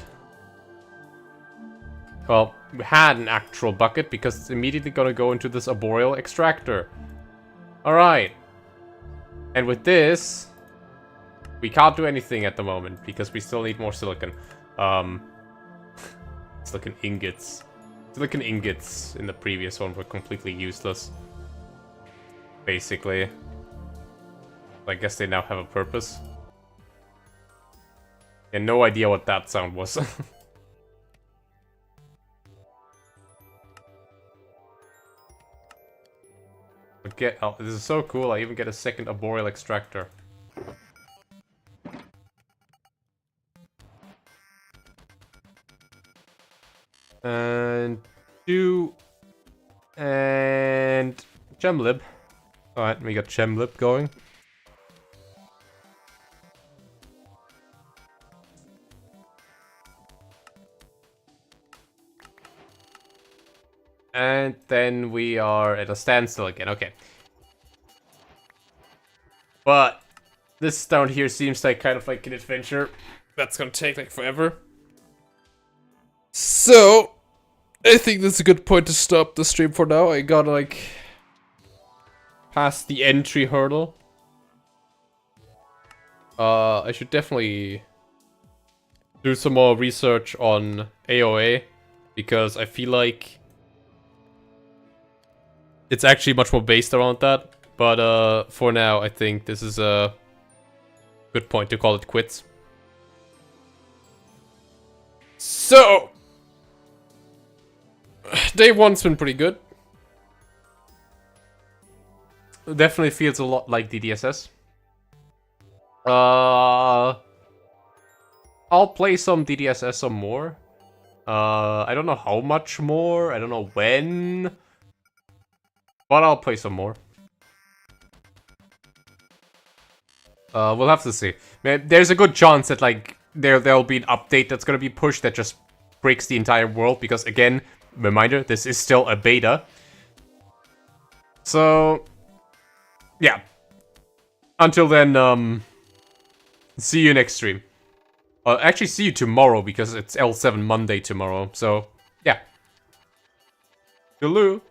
Well, we had an actual bucket because it's immediately gonna go into this arboreal extractor. Alright. And with this, we can't do anything at the moment because we still need more silicon. Silicon ingots. Silicon ingots in the previous one were completely useless. Basically. I guess they now have a purpose. And no idea what that sound was. Oh, this is so cool, I even get a second arboreal extractor. And... And... Gemlib. Alright, we got Gemlib going. And then we are at a standstill again, okay. But this down here seems like kind of like an adventure that's gonna take like forever. So, I think this is a good point to stop the stream for now. I gotta like pass the entry hurdle. I should definitely do some more research on AOA because I feel like it's actually much more based around that. But for now, I think this is a good point to call it quits. So, day one's been pretty good. It definitely feels a lot like DDSS. I'll play some DDSS some more. I don't know how much more. I don't know when. But I'll play some more. We'll have to see. There's a good chance that, like, there'll be an update that's gonna be pushed that just breaks the entire world. Because, again, reminder, this is still a beta. So, yeah. Until then, see you next stream. Actually, see you tomorrow, because it's L7 Monday tomorrow. So, yeah. Toodaloo.